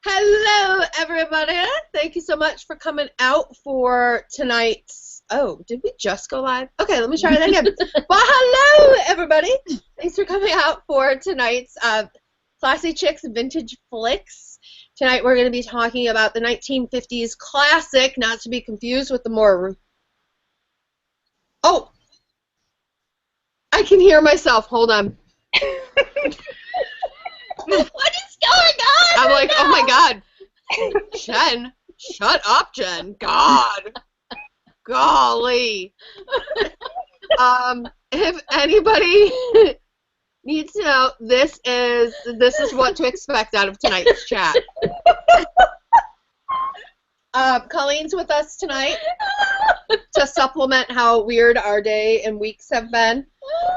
Hello, everybody. Thank you so much for coming out for tonight's... Oh, did we just go live? Okay, let me try that again. Well, hello, everybody. Thanks for coming out for tonight's Classy Chicks Vintage Flicks. Tonight we're going to be talking about the 1950s classic, not to be confused with the more... Oh! I can hear myself. Hold on. What is going on? I'm like, oh my God. Jen, shut up, Jen. God. Golly. If anybody needs to know, this is what to expect out of tonight's chat. Colleen's with us tonight to supplement how weird our day and weeks have been.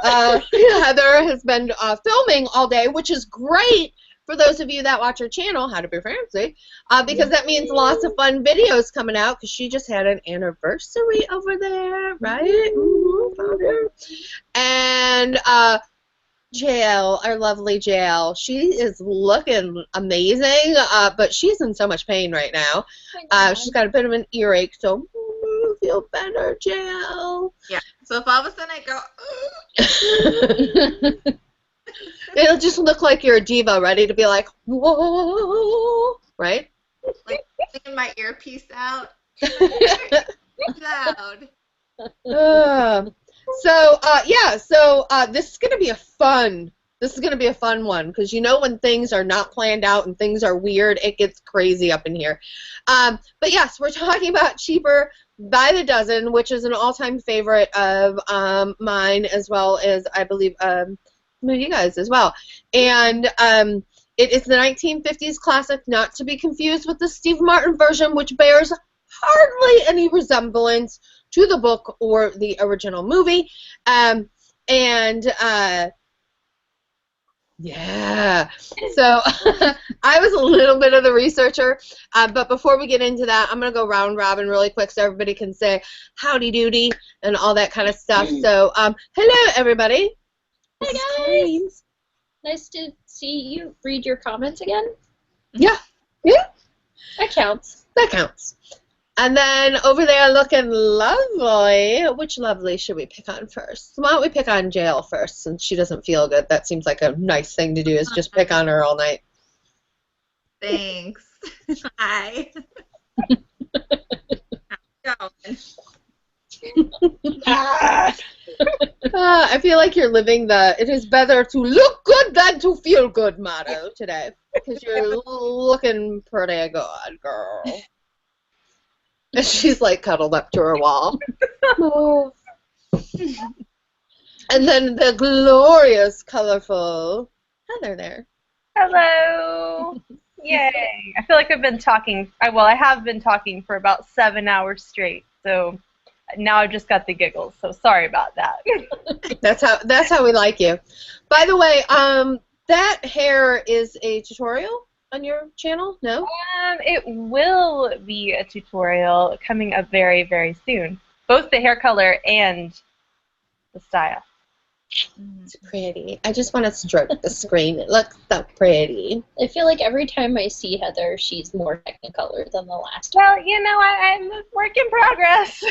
Heather has been filming all day, which is great for those of you that watch her channel, How to Be Fancy, because that means lots of fun videos coming out, because she just had an anniversary over there, right? And JL, our lovely JL, she is looking amazing, but she's in so much pain right now. She's got a bit of an earache, so feel better, JL. Yeah, so if all of a sudden I go, it'll just look like you're a diva ready to be like, whoa, right? Like taking my earpiece out. Loud. So this is gonna be a fun one, because you know when things are not planned out and things are weird, it gets crazy up in here. But yes, we're talking about Cheaper by the Dozen, which is an all-time favorite of mine, as well as I believe you guys as well. And it is the 1950s classic, not to be confused with the Steve Martin version, which bears hardly any resemblance to the book or the original movie. Yeah, so I was a little bit of the researcher, but before we get into that, I'm going to go round robin really quick so everybody can say howdy doody and all that kind of stuff. So, hello, everybody. Hi, guys. Nice to see you. Read your comments again. Yeah. That counts. That counts. And then over there looking lovely. Which lovely should we pick on first? Why don't we pick on JL first, since she doesn't feel good? That seems like a nice thing to do, is just pick on her all night. Thanks. Hi. How's it going? I feel like you're living the "it is better to look good than to feel good" motto today, because you're looking pretty good, girl. And she's like cuddled up to her wall. Oh. And then the glorious, colorful Heather there. Hello. Yay. I feel like I've been talking, I have been talking for about 7 hours straight, so now I've just got the giggles, so sorry about that. That's how we like you. By the way, that hair is a tutorial on your channel? No? It will be a tutorial coming up very, very soon. Both the hair color and the style. It's pretty. I just want to stroke the screen. It looks so pretty. I feel like every time I see Heather, she's more Technicolor than the last Well, you know, I'm a work in progress.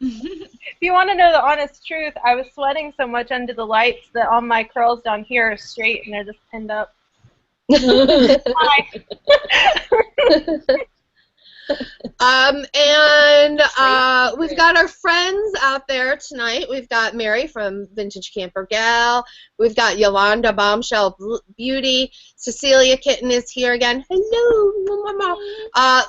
If you want to know the honest truth, I was sweating so much under the lights that all my curls down here are straight and they're just pinned up. We've got our friends out there tonight. We've got Mary from Vintage Camper Gal. We've got Yolanda Bombshell Beauty. Cecilia Kitten is here again. Hello.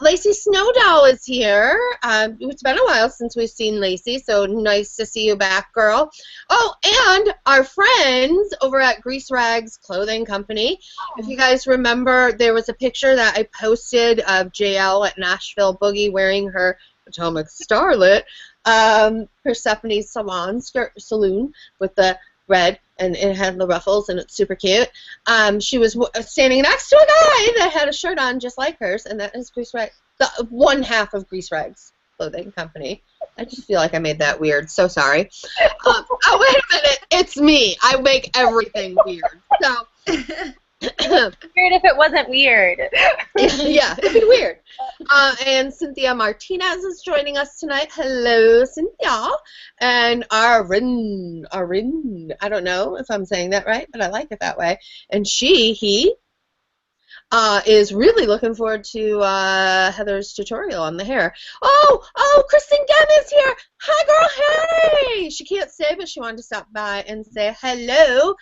Lacey Snowdoll is here. It's been a while since we've seen Lacey, so nice to see you back, girl. Oh, and our friends over at Grease Rags Clothing Company. If you guys remember, there was a picture that I posted of JL at Nashville Boogie wearing her Potomac Starlet Persephone saloon with the red, and it had the ruffles, and it's super cute. She was standing next to a guy that had a shirt on just like hers, and that is Grease Rags, the one half of Grease Rags Clothing Company. I just feel like I made that weird. So sorry. Oh, wait a minute. It's me. I make everything weird. So Weird if it wasn't weird. Yeah, it'd be weird. And Cynthia Martinez is joining us tonight. Hello, Cynthia. And Arin, I don't know if I'm saying that right, but I like it that way. And he is really looking forward to Heather's tutorial on the hair. Oh, Kristen Gem is here. Hi, girl, hey. She can't say, but she wanted to stop by and say hello.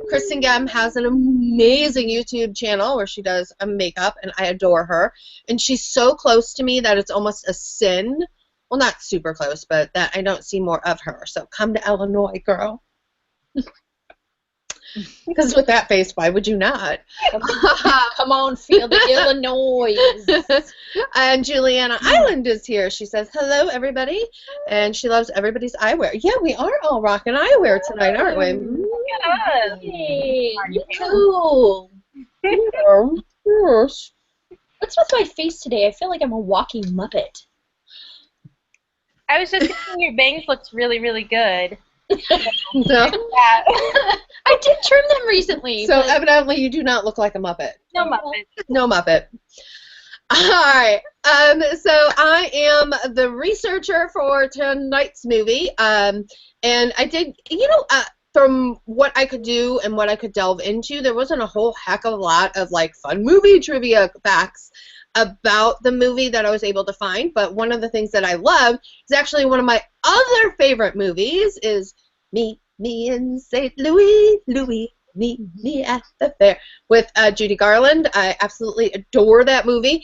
Kristen Gem has an amazing YouTube channel where she does makeup, and I adore her. And she's so close to me that it's almost a sin. Well, not super close, but that I don't see more of her. So come to Illinois, girl. Because with that face, why would you not? Come on, feel the Illinois. And Juliana Island is here. She says, hello, everybody. And she loves everybody's eyewear. Yeah, we are all rocking eyewear tonight, aren't we? Hey, you're cool. Yes. What's with my face today? I feel like I'm a walking Muppet. I was just thinking your bangs looks really, really good. No. I did trim them recently. So but... evidently you do not look like a Muppet. No Muppet. No Muppet. All right. So I am the researcher for tonight's movie. And I did, from what I could do and what I could delve into, there wasn't a whole heck of a lot of like fun movie trivia facts about the movie that I was able to find, but one of the things that I loved is actually one of my other favorite movies is Me in St. Louis, me at the fair with Judy Garland. I absolutely adore that movie,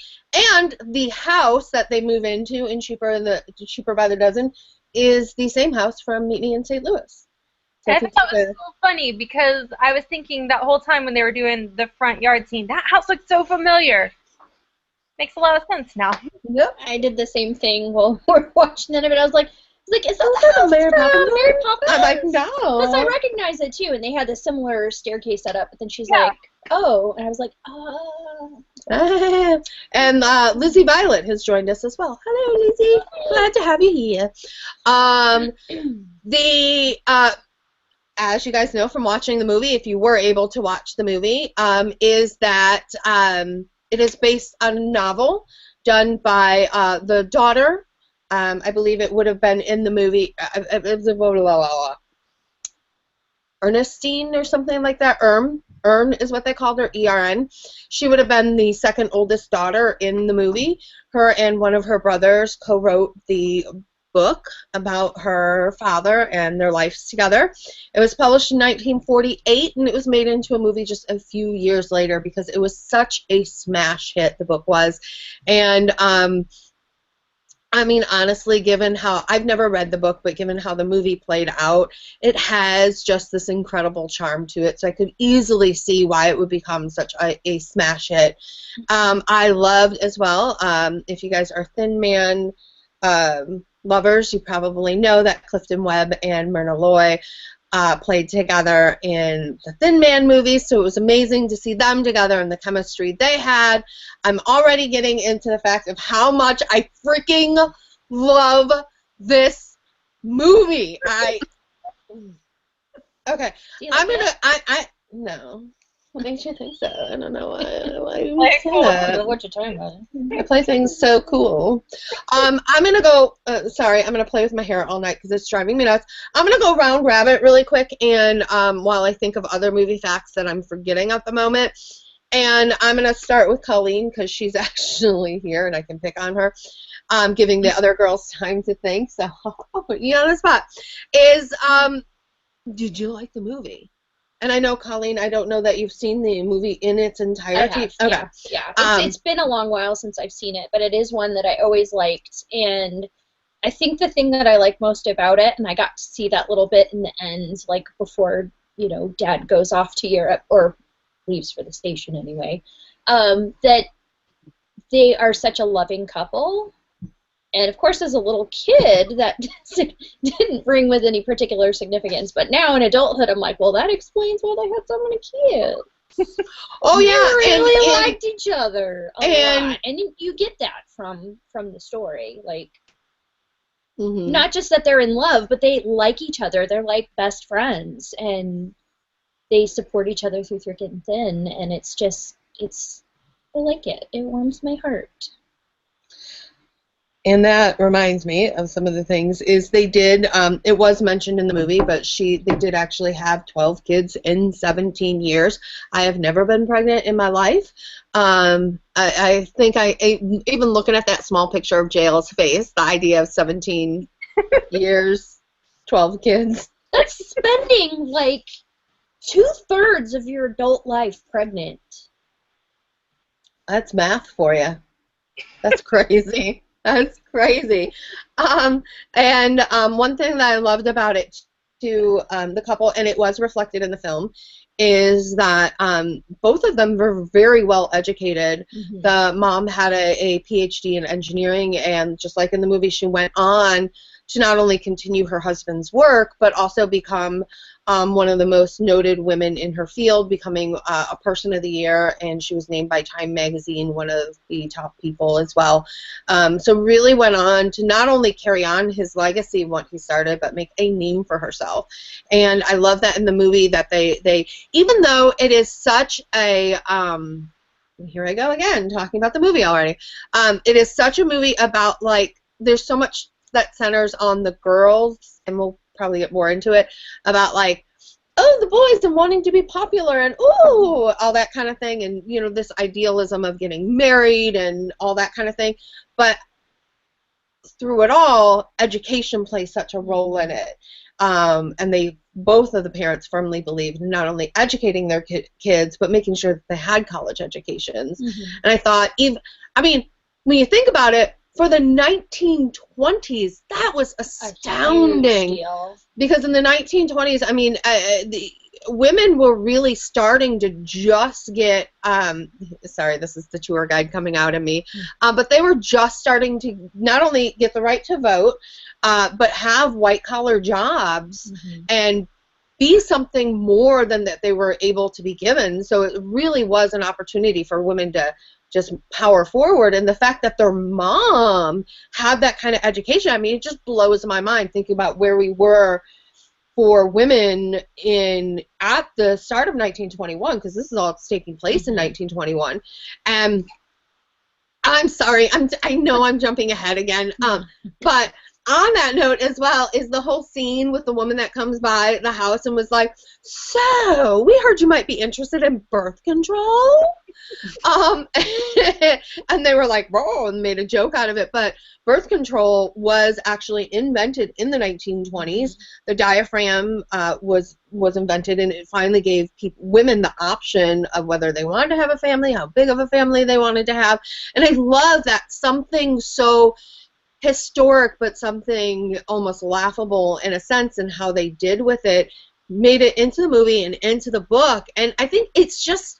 and the house that they move into in Cheaper by the Dozen is the same house from Meet Me in St. Louis. So I thought that was so funny because I was thinking that whole time when they were doing the front yard scene, that house looked so familiar. Makes a lot of sense now. Yep. I did the same thing while we're watching it, but I was like, is that the house Mary Poppins? from Mary Poppins? I'm like, no. Because I recognize it too, and they had a similar staircase set up, but then she's like, oh, and I was like, oh. And Lizzie Violet has joined us as well. Hello, Lizzie. Glad to have you here. As you guys know from watching the movie, if you were able to watch the movie, is that it is based on a novel done by the daughter. I believe it would have been in the movie. Ernestine or something like that. Ern is what they called her, E-R-N. She would have been the second oldest daughter in the movie. Her and one of her brothers co-wrote the book about her father and their lives together. It was published in 1948, and it was made into a movie just a few years later because it was such a smash hit, the book was. And I mean, honestly, given how I've never read the book, but given how the movie played out, it has just this incredible charm to it. So I could easily see why it would become such a smash hit. I loved as well, if you guys are Thin Man lovers, you probably know that Clifton Webb and Myrna Loy played together in the Thin Man movie, so it was amazing to see them together and the chemistry they had. I'm already getting into the fact of how much I freaking love this movie. Okay, no. What makes you think so? I don't know why you would say that. What you're talking about. I play things so cool. I'm going to go, sorry, I'm going to play with my hair all night because it's driving me nuts. I'm going to go round rabbit really quick, and while I think of other movie facts that I'm forgetting at the moment, and I'm going to start with Colleen because she's actually here and I can pick on her, giving the other girls time to think, so I'll put you on the spot, did you like the movie? And I know, Colleen, I don't know that you've seen the movie in its entirety. I have, yeah. It's been a long while since I've seen it, but it is one that I always liked. And I think the thing that I like most about it, and I got to see that little bit in the end, like before, Dad goes off to Europe, or leaves for the station anyway, that they are such a loving couple. And, of course, as a little kid, that didn't bring with any particular significance. But now in adulthood, I'm like, well, that explains why they had so many kids. Oh, yeah. They really liked each other a and lot. And you get that from the story. Like, mm-hmm. not just that they're in love, but they like each other. They're like best friends. And they support each other through thick and thin, and it's just, I like it. It warms my heart. And that reminds me of some of the things is they did, it was mentioned in the movie, but they did actually have 12 kids in 17 years. I have never been pregnant in my life. I think even looking at that small picture of JL's face, the idea of 17 years, 12 kids. That's spending like 2/3 of your adult life pregnant. That's math for you. That's crazy. That's crazy. One thing that I loved about it to the couple, and it was reflected in the film, is that both of them were very well educated. Mm-hmm. The mom had a PhD in engineering, and just like in the movie, she went on to not only continue her husband's work, but also become one of the most noted women in her field, becoming a Person of the Year, and she was named by Time Magazine one of the top people as well. So really went on to not only carry on his legacy of what he started, but make a name for herself. And I love that in the movie that they even though it is such a here I go again, talking about the movie already. It is such a movie about, like, there's so much that centers on the girls, and we'll probably get more into it, about, like, oh, the boys and wanting to be popular, and ooh, all that kind of thing, and, you know, this idealism of getting married and all that kind of thing. But through it all, education plays such a role in it. And both of the parents firmly believed in not only educating their kids, but making sure that they had college educations. Mm-hmm. And I thought, when you think about it, for the 1920s, that was astounding. Because in the 1920s, the women were really starting to just get, sorry, this is the tour guide coming out at me, but they were just starting to not only get the right to vote, but have white-collar jobs, mm-hmm. and be something more than that they were able to be given. So it really was an opportunity for women to just power forward. And the fact that their mom had that kind of education, it just blows my mind thinking about where we were for women at the start of 1921, because this is all taking place in 1921. And I'm sorry, I know I'm jumping ahead again, but on that note as well is the whole scene with the woman that comes by the house and was like, so we heard you might be interested in birth control. And they were like, whoa, and made a joke out of it. But birth control was actually invented in the 1920s. The diaphragm was invented, and it finally gave women the option of whether they wanted to have a family, how big of a family they wanted to have. And I love that something so historic, but something almost laughable in a sense, and how they did with it, made it into the movie and into the book. And I think it's just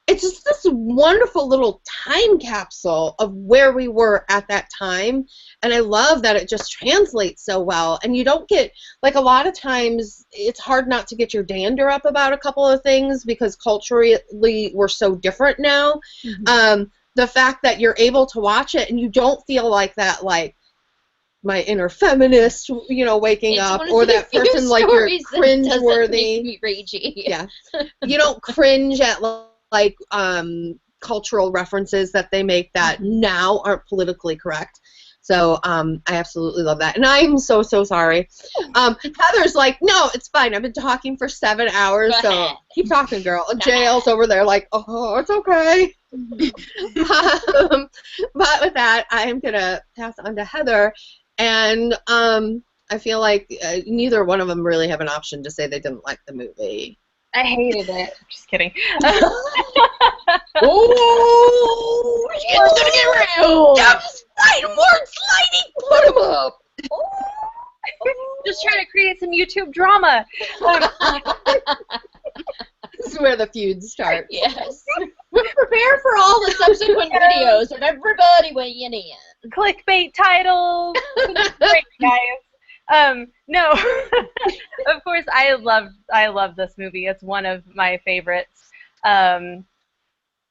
this wonderful little time capsule of where we were at that time. And I love that it just translates so well. And you don't get, like, a lot of times it's hard not to get your dander up about a couple of things because culturally we're so different now. Mm-hmm. The fact that you're able to watch it and you don't feel like that, like, my inner feminist, waking up, or that person, like, you're cringe-worthy. Make me ragey. Yeah. You don't cringe at, like, cultural references that they make that now aren't politically correct. So I absolutely love that. And I'm so sorry. Heather's like, no, it's fine. I've been talking for 7 hours, so keep talking, girl. JL's over there like, oh, it's okay. But with that, I'm going to pass on to Heather. And I feel like neither one of them really have an option to say they didn't like the movie. I hated it. Just kidding. Oh, she's gonna get real. Just fight more sliding. Put him up. Just trying to create some YouTube drama. This is where the feuds start. Yes. Prepare for all the subsequent videos of everybody weighing in. Clickbait titles. Great, guys. No, of course, I love this movie. It's one of my favorites. And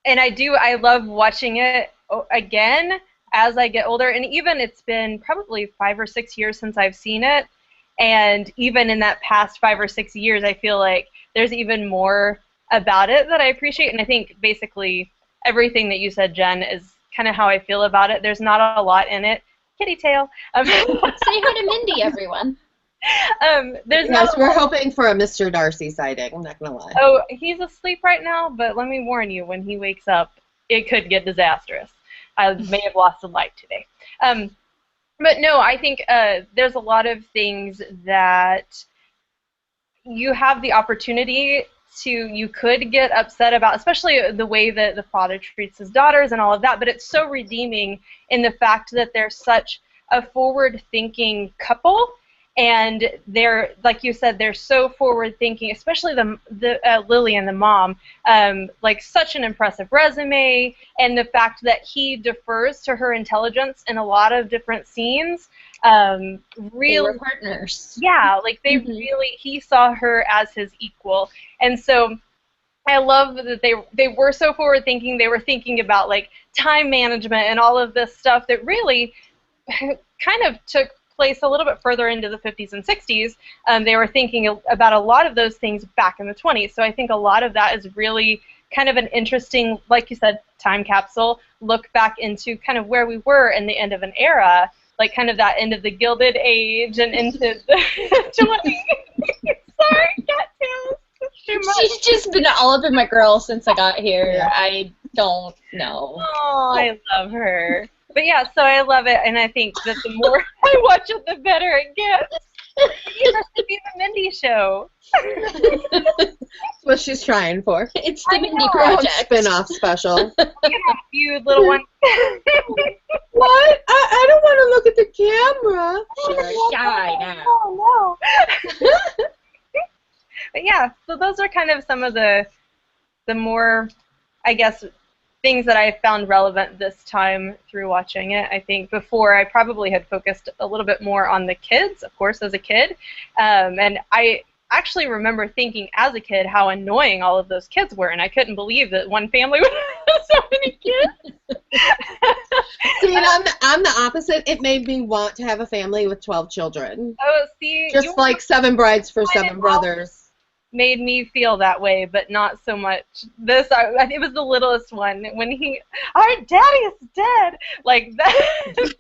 I love watching it again as I get older. And even it's been probably 5 or 6 years since I've seen it. And even in that past 5 or 6 years, I feel like there's even more about it that I appreciate. And I think basically everything that you said, Jen, is kind of how I feel about it. There's not a lot in it. Kitty tail. Say hi to Mindy, everyone. There's Yes, we're hoping for a Mr. Darcy sighting. I'm not gonna lie. Oh, he's asleep right now, but let me warn you, when he wakes up, it could get disastrous. I may have lost a light today. But no, I think there's a lot of things that you have the opportunity you could get upset about, especially the way that the father treats his daughters and all of that, but it's so redeeming in the fact that they're such a forward-thinking couple, and they're, like you said, they're so forward-thinking, especially the Lily and the mom, like such an impressive resume, and the fact that he defers to her intelligence in a lot of different scenes. Really, they were partners. Yeah, like they really, he saw her as his equal, and so I love that they were so forward thinking. They were thinking about like time management and all of this stuff that really kind of took place a little bit further into the 50s and 60s. They were thinking about a lot of those things back in the 20s. So I think a lot of that is really kind of an interesting, like you said, time capsule look back into kind of where we were in the end of an era, like kind of that end of the Gilded Age and into the 20s. Sorry, cattails. She's just been all up in my girl since I got here. Yeah. I don't know. Oh, I love her. But yeah, so I love it, and I think that the more I watch it, the better it gets. It has to be the Mindy show. That's what she's trying for. It's the Mindy Project. Spin-off special. Look at that cute little one. What? I don't want to look at the camera. She's shy now. Oh, no. But yeah, so those are kind of some of the more, I guess, things that I found relevant this time through watching it. I think before I probably had focused a little bit more on the kids, of course, as a kid. And I actually remember thinking as a kid how annoying all of those kids were, and I couldn't believe that one family would have so many kids. See, and I'm the opposite. It made me want to have a family with 12 children. Oh, see, just like 7 brides for 7 brothers. Made me feel that way, but not so much this. It was the littlest one when our daddy is dead. Like that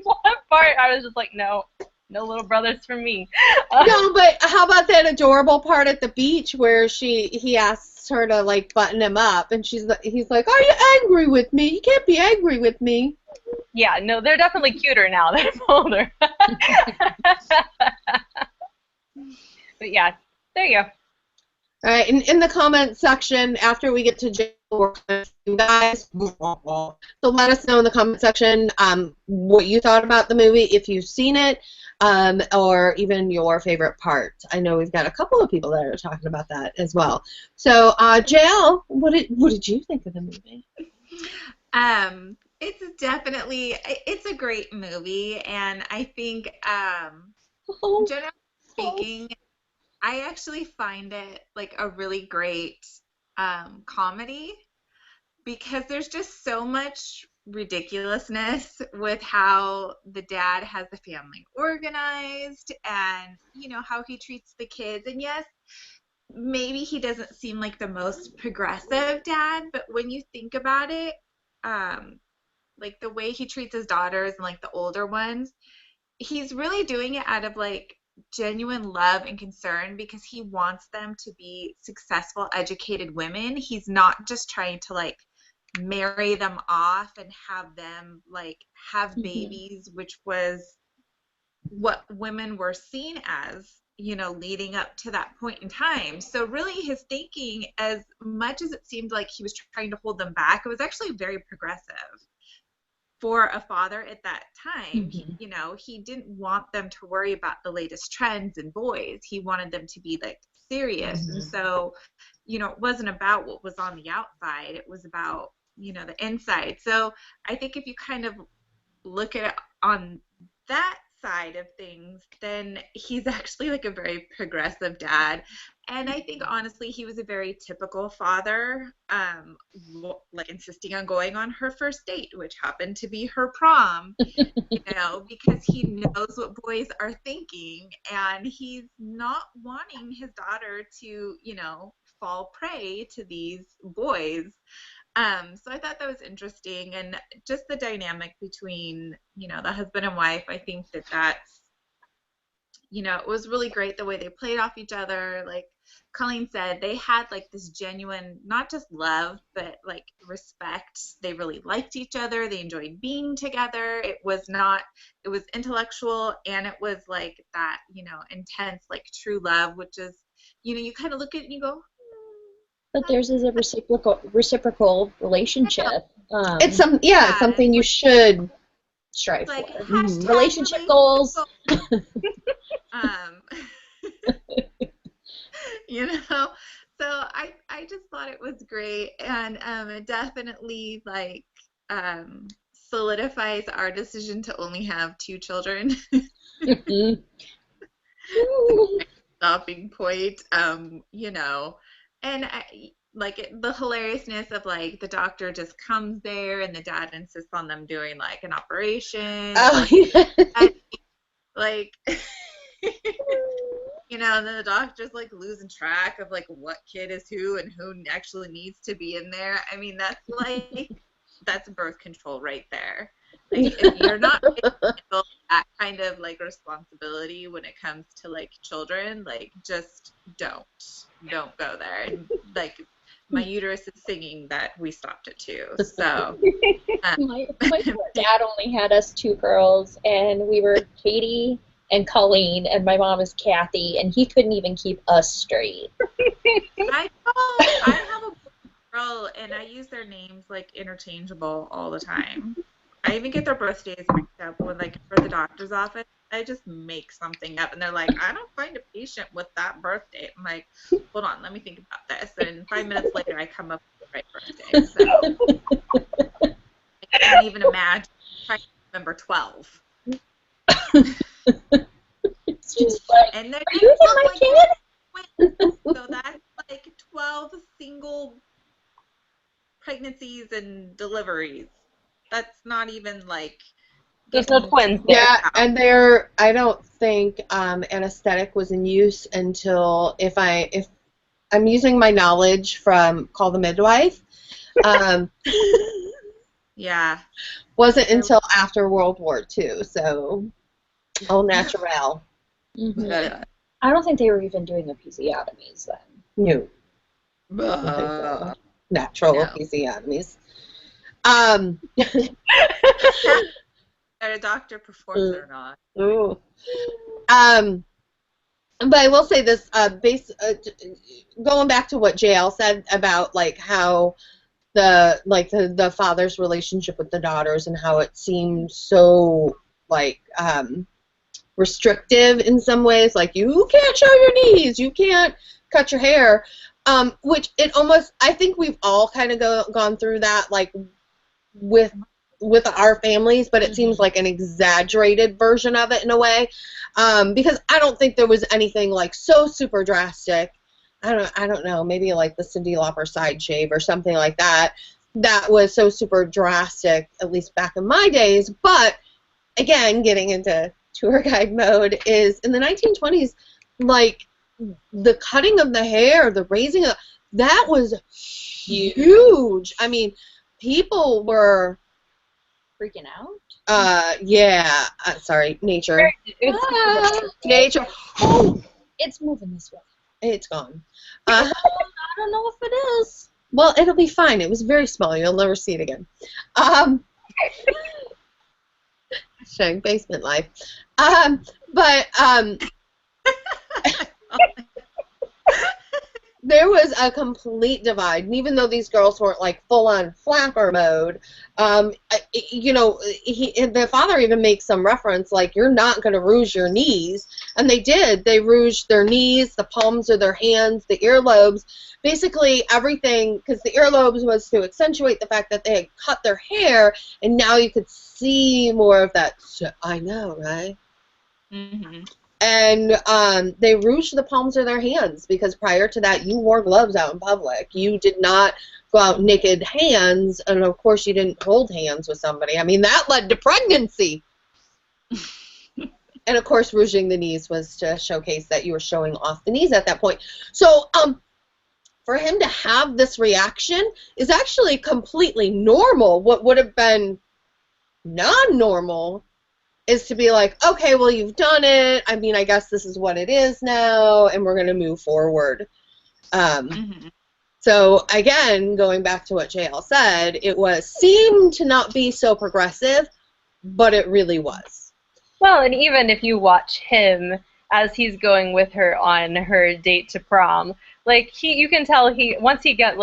one part, I was just like, no little brothers for me. No, but how about that adorable part at the beach where he asks her to like button him up, and he's like, "Are you angry with me? You can't be angry with me." Yeah, no, they're definitely cuter now. They're older. But yeah, there you go. All right, in the comment section, after we get to jail, we're going to you guys. So let us know in the comment section what you thought about the movie, if you've seen it, or even your favorite part. I know we've got a couple of people that are talking about that as well. So, Jael, what did you think of the movie? It's a great movie, and I think, generally speaking, I actually find it like a really great comedy, because there's just so much ridiculousness with how the dad has the family organized, and how he treats the kids. And yes, maybe he doesn't seem like the most progressive dad, but when you think about it, like the way he treats his daughters and like the older ones, he's really doing it out of like genuine love and concern, because he wants them to be successful, educated women. He's not just trying to like marry them off and have them like have babies, which was what women were seen as, leading up to that point in time. So really his thinking, as much as it seemed like he was trying to hold them back, it was actually very progressive for a father at that time. He didn't want them to worry about the latest trends in boys. He wanted them to be like serious. And so, it wasn't about what was on the outside. It was about, the inside. So I think if you kind of look at it on that side of things, then he's actually like a very progressive dad. And I think honestly he was a very typical father, like insisting on going on her first date, which happened to be her prom, because he knows what boys are thinking, and he's not wanting his daughter to, fall prey to these boys. So I thought that was interesting, and just the dynamic between, the husband and wife. I think that's, it was really great the way they played off each other. Like Colleen said, they had like this genuine, not just love, but like respect. They really liked each other. They enjoyed being together. It was intellectual, and it was like that, intense, like true love, which is, you kind of look at it and you go, But theirs is a reciprocal relationship. It's something you should strive like for. relationship goals. So I just thought it was great, and it definitely like solidifies our decision to only have 2 children. Stopping point, and the hilariousness of like the doctor just comes there and the dad insists on them doing like an operation. Oh, yeah. And then the doctor's like losing track of like what kid is who and who actually needs to be in there. I mean, that's birth control right there. Like, if you're not handle that kind of like responsibility when it comes to like children, like just don't go there. And like my uterus is singing that we stopped at 2. So my dad only had us 2 girls, and we were Katie and Colleen, and my mom is Kathy, and he couldn't even keep us straight. I have a girl, and I use their names like interchangeable all the time. I even get their birthdays mixed up when like for the doctor's office. I just make something up, and they're like, I don't find a patient with that birthday. I'm like, hold on, let me think about this. And 5 minutes later, I come up with the right birthday. So I can't even imagine trying to remember 12. It's just like, and are you even my kid? So that's like 12 single pregnancies and deliveries. That's not even like. There's no twins there. Yeah, and I don't think anesthetic was in use until if I'm using my knowledge from Call the Midwife. Yeah. Wasn't until after World War II, so au naturel. Mm-hmm. I don't think they were even doing episiotomies then. No. Natural episiotomies. That a doctor performs or not. Ooh. But I will say this, going back to what JL said about like how the father's relationship with the daughters and how it seemed so like restrictive in some ways, like you can't show your knees, you can't cut your hair, which it almost, I think we've all kind of gone through that like with our families, but it seems like an exaggerated version of it in a way, because I don't think there was anything like so super drastic. I don't know, maybe like the Cyndi Lauper side shave or something like that was so super drastic, at least back in my days. But again, getting into tour guide mode, is in the 1920s, like the cutting of the hair, the raising of that was huge. I mean, people were freaking out. Yeah. Sorry, nature. Nature. Oh, it's moving this way. It's gone. I don't know if it is. Well, it'll be fine. It was very small. You'll never see it again. Showing basement life. But there was a complete divide, and even though these girls weren't like full-on flapper mode, the father even makes some reference like, you're not going to rouge your knees, and they did. They rouged their knees, the palms of their hands, the earlobes, basically everything, because the earlobes was to accentuate the fact that they had cut their hair, and now you could see more of that. I know, right? Mm-hmm. And they rouged the palms of their hands, because prior to that, you wore gloves out in public. You did not go out naked hands, and of course you didn't hold hands with somebody. I mean, that led to pregnancy. And of course, rouging the knees was to showcase that you were showing off the knees at that point. So, for him to have this reaction is actually completely normal. What would have been non-normal is to be like, okay, well, you've done it. I mean, I guess this is what it is now, and we're going to move forward. So, again, going back to what JL said, it seemed to not be so progressive, but it really was. Well, and even if you watch him as he's going with her on her date to prom, like, you can tell once he gets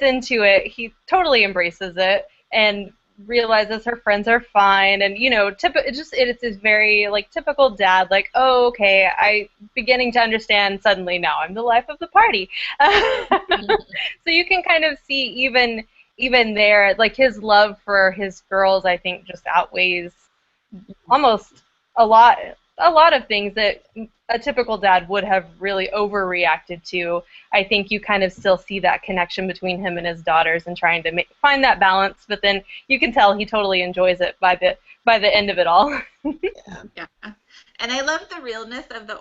into it, he totally embraces it and realizes her friends are fine, and it's this very like typical dad, like, oh, okay, I beginning to understand suddenly now I'm the life of the party. So you can kind of see even there, like, his love for his girls, I think, just outweighs almost a lot of things that a typical dad would have really overreacted to. I think you kind of still see that connection between him and his daughters and trying to find that balance, but then you can tell he totally enjoys it by the end of it all. Yeah. And I love the realness of the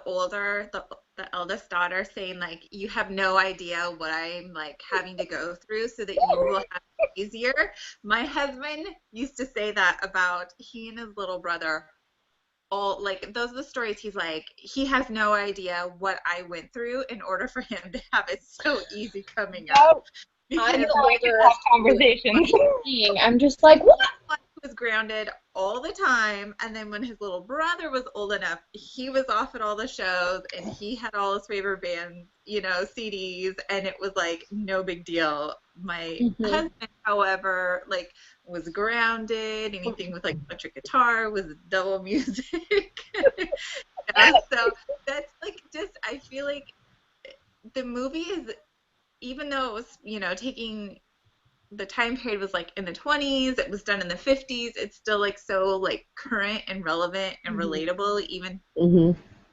eldest daughter saying, like, you have no idea what I'm, like, having to go through so that you will have it easier. My husband used to say that about he and his little brother. All, like, those are the stories. He's like, he has no idea what I went through in order for him to have it so easy coming up. I'm older. Have conversations. I'm just like, what? He was grounded all the time, and then when his little brother was old enough, he was off at all the shows, and he had all his favorite bands, CDs, and it was like no big deal. My husband, however, like, was grounded. Anything with like electric guitar was double music. So that's like, just, I feel like the movie is, even though it was, taking, the time period was like in the 20s, it was done in the 50s, it's still like so like current and relevant and relatable, even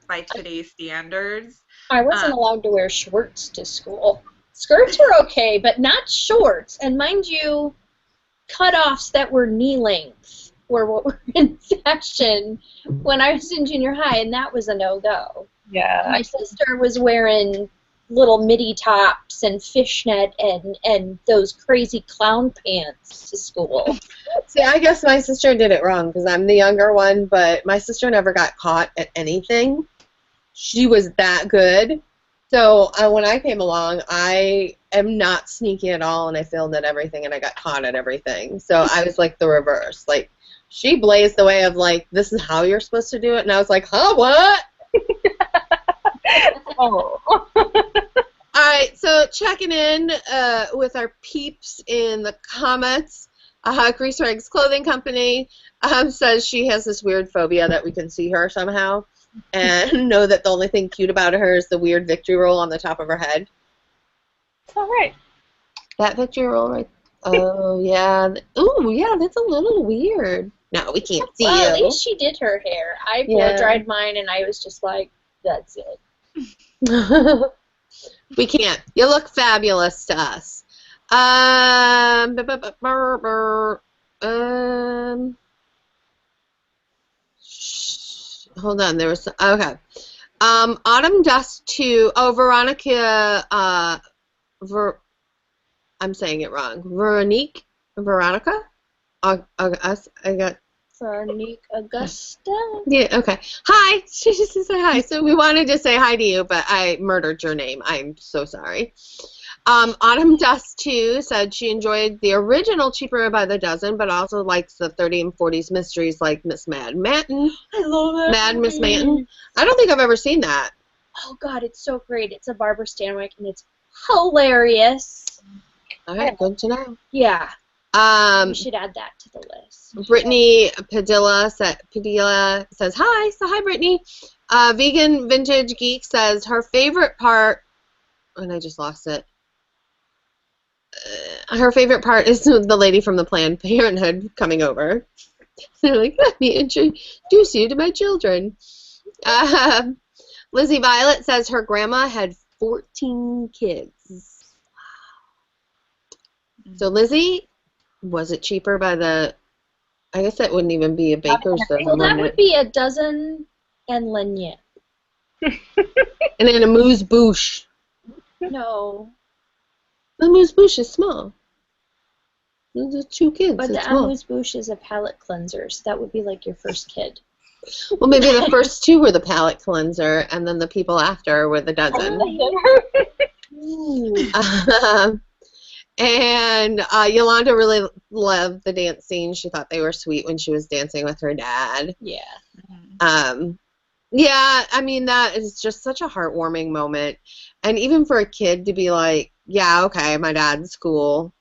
by today's standards. I wasn't allowed to wear shorts to school. Skirts were okay, but not shorts. And mind you, cutoffs that were knee length were what were in fashion when I was in junior high, and that was a no-go. Yeah. My sister was wearing little midi tops and fishnet and those crazy clown pants to school. See, I guess my sister did it wrong because I'm the younger one, but my sister never got caught at anything. She was that good. So when I came along, I am not sneaky at all, and I failed at everything, and I got caught at everything. So I was like the reverse. Like, she blazed the way of, like, this is how you're supposed to do it, and I was like, huh, what? Oh. All right, so checking in with our peeps in the comments. Grease Rags Clothing Company says she has this weird phobia that we can see her somehow and know that the only thing cute about her is the weird victory roll on the top of her head. It's all right. That victory roll right. Oh, yeah. Ooh, yeah, that's a little weird. No, we can't see well, you. At least she did her hair. I blow-dried mine, and I was just like, that's it. We can't. You look fabulous to us. Hold on. There was okay. Autumn Dust 2. Oh, Veronica. I'm saying it wrong. Veronica. I got. Veronique Augusta. Yeah, okay. Hi. She just said hi. So we wanted to say hi to you, but I murdered your name. I'm so sorry. Autumn Dust 2 said she enjoyed the original Cheaper by the Dozen, but also likes the 30 and 40s mysteries like Miss Mad Manton. I love it. Mad Miss Manton. I don't think I've ever seen that. Oh, God, it's so great. It's a Barbara Stanwyck, and it's hilarious. All right, good to know. Yeah. We should add that to the list. Brittany Padilla says hi. So hi, Brittany. Vegan Vintage Geek says her favorite part, and I just lost it. Her favorite part is the lady from the Planned Parenthood coming over. They're like, let me introduce you to my children. Lizzie Violet says her grandma had 14 kids. So Lizzie, was it cheaper by the? I guess that wouldn't even be a baker's dozen. Well, that would be a dozen and lenier. And then a moose bouche. No. Amuse-bouche is small. Those are 2 kids. But it's the small. amuse-bouche is a palate cleanser, so that would be like your first kid. Well, maybe the first 2 were the palate cleanser, and then the people after were the dozen. And Yolanda really loved the dance scene. She thought they were sweet when she was dancing with her dad. Yeah. Yeah, I mean, that is just such a heartwarming moment. And even for a kid to be like, yeah, okay, my dad's cool,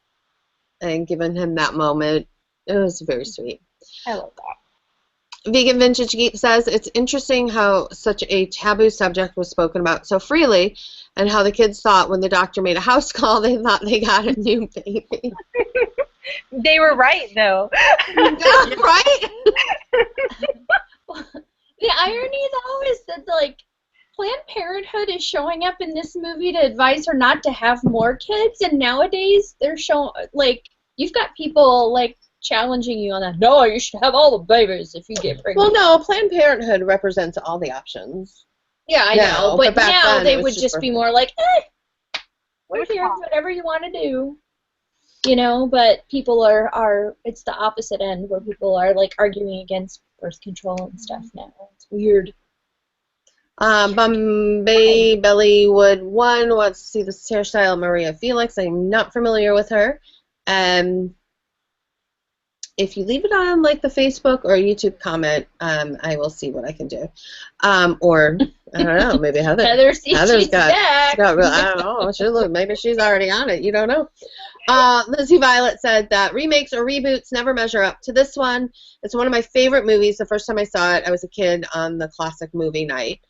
and giving him that moment, it was very sweet. I love that. Vegan Vintage Geek says, it's interesting how such a taboo subject was spoken about so freely, and how the kids thought when the doctor made a house call, they thought they got a new baby. They were right, though. Yeah, right? The irony, though, is that, like, Planned Parenthood is showing up in this movie to advise her not to have more kids, and nowadays they're showing, like, you've got people, like, challenging you on that. No, you should have all the babies if you get pregnant. Well, no, Planned Parenthood represents all the options. Yeah, I know, but back now then, they it was would just be more like, we're Which here, one? whatever you want to do. You know, but people are, it's the opposite end where people are, like, arguing against birth control and stuff now. It's weird. Bombay Bellywood 1 wants to see the hairstyle of Maria Felix. I'm not familiar with her. If you leave it on like the Facebook or YouTube comment, I will see what I can do. Or I don't know, maybe Heather. Heather's got real, I don't know. Maybe she's already on it. You don't know. Lizzie Violet said that remakes or reboots never measure up to this one. It's one of my favorite movies. The first time I saw it, I was a kid on the classic movie night.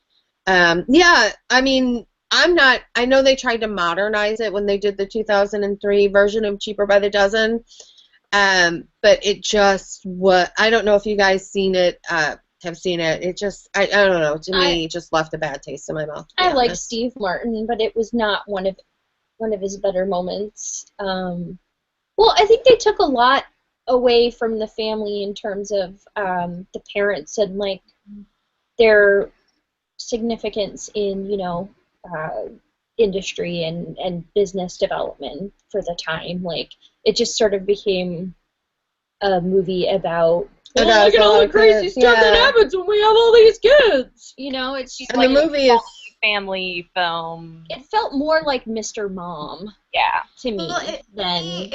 Yeah, I mean, I know they tried to modernize it when they did the 2003 version of Cheaper by the Dozen. But it just I don't know if you guys have seen it. It just, I don't know, to me, it just left a bad taste in my mouth. I like Steve Martin, but it was not one of his better moments. Well, I think they took a lot away from the family in terms of the parents and, like, their significance in, you know, industry and business development for the time. Like, it just sort of became a movie about, look at all the crazy stuff that happens when we have all these kids. You know, it's just And like, the movie is family film. it felt more like Mr. Mom Yeah. to me than.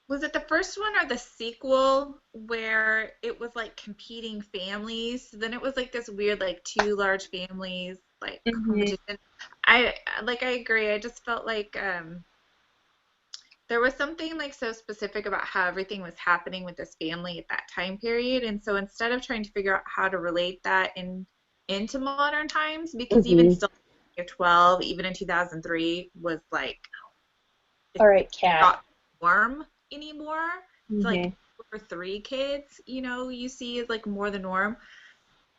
Was it the first one or the sequel where it was like competing families? Then it was like this weird, like, 2 large families, like, competition. I agree. I just felt like there was something, like, so specific about how everything was happening with this family at that time period, and so instead of trying to figure out how to relate that into modern times, because even still, 12, even in 2003, was like, All right, Kat. not warm anymore. It's like 2 or 3 kids, you know, you see is like more the norm.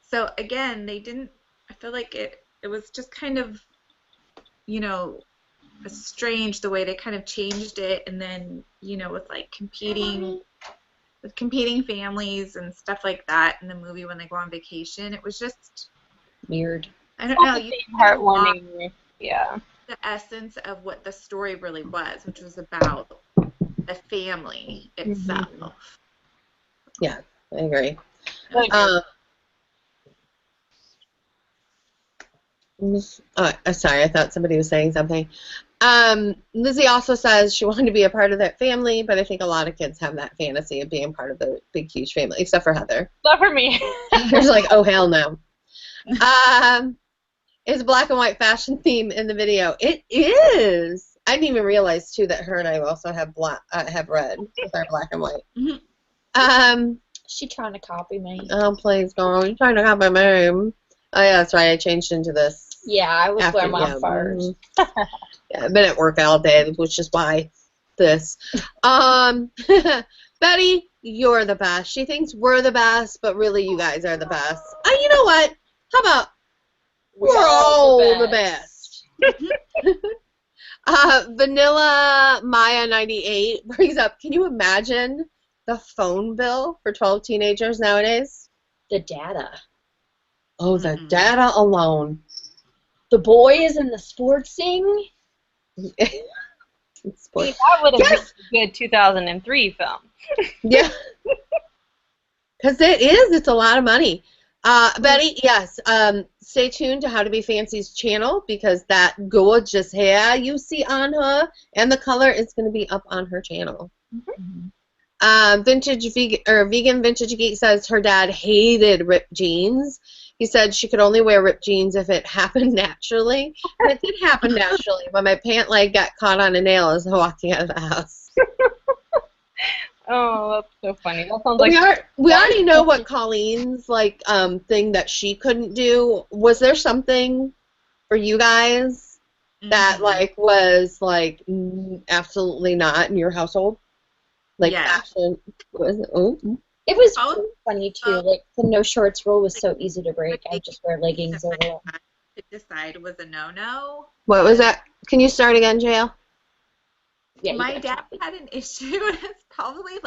So again, I feel like it was just kind of, you know, strange the way they kind of changed it, and then, you know, with like competing families and stuff like that in the movie when they go on vacation, it was just Weird. I don't know, you Heartwarming. Yeah. the essence of what the story really was, which was about the family itself. Yeah, I agree. Sorry, I thought somebody was saying something. Lizzie also says she wanted to be a part of that family, but I think a lot of kids have that fantasy of being part of the big, huge family, except for Heather. Not for me. There's like, oh, hell no. It's a black and white fashion theme in the video. It is. I didn't even realize, too, that her and I also have red with our black and white. She trying to copy me. Oh, please, girl. You're trying to copy me. Oh, yeah, that's right. I changed into this. Yeah, I was wearing my first. Yeah, I've been at work all day, which is why this. Betty, you're the best. She thinks we're the best, but really you guys are the best. You know what? How about we're all the best? Vanilla Maya 98 brings up, can you imagine the phone bill for 12 teenagers nowadays? The data. Oh, the data alone. The boys and the sports thing. See, that would have been a good 2003 film. Yeah. Because it's a lot of money. Betty, yes, stay tuned to How to Be Fancy's channel because that gorgeous hair you see on her and the color is going to be up on her channel. Vegan Vintage Geek says her dad hated ripped jeans. He said she could only wear ripped jeans if it happened naturally. And it did happen naturally when my pant leg got caught on a nail as I walked out of the house. Oh, that's so funny. That sounds like we already know what Colleen's thing that she couldn't do. Was there something for you guys that was absolutely not in your household? Fashion was it? Oh. It was funny too. The no shorts rule was so easy to break. I just wear leggings over it. To decide was a no-no. What was that? Can you start again, JL? Yeah, my dad had an issue. It's probably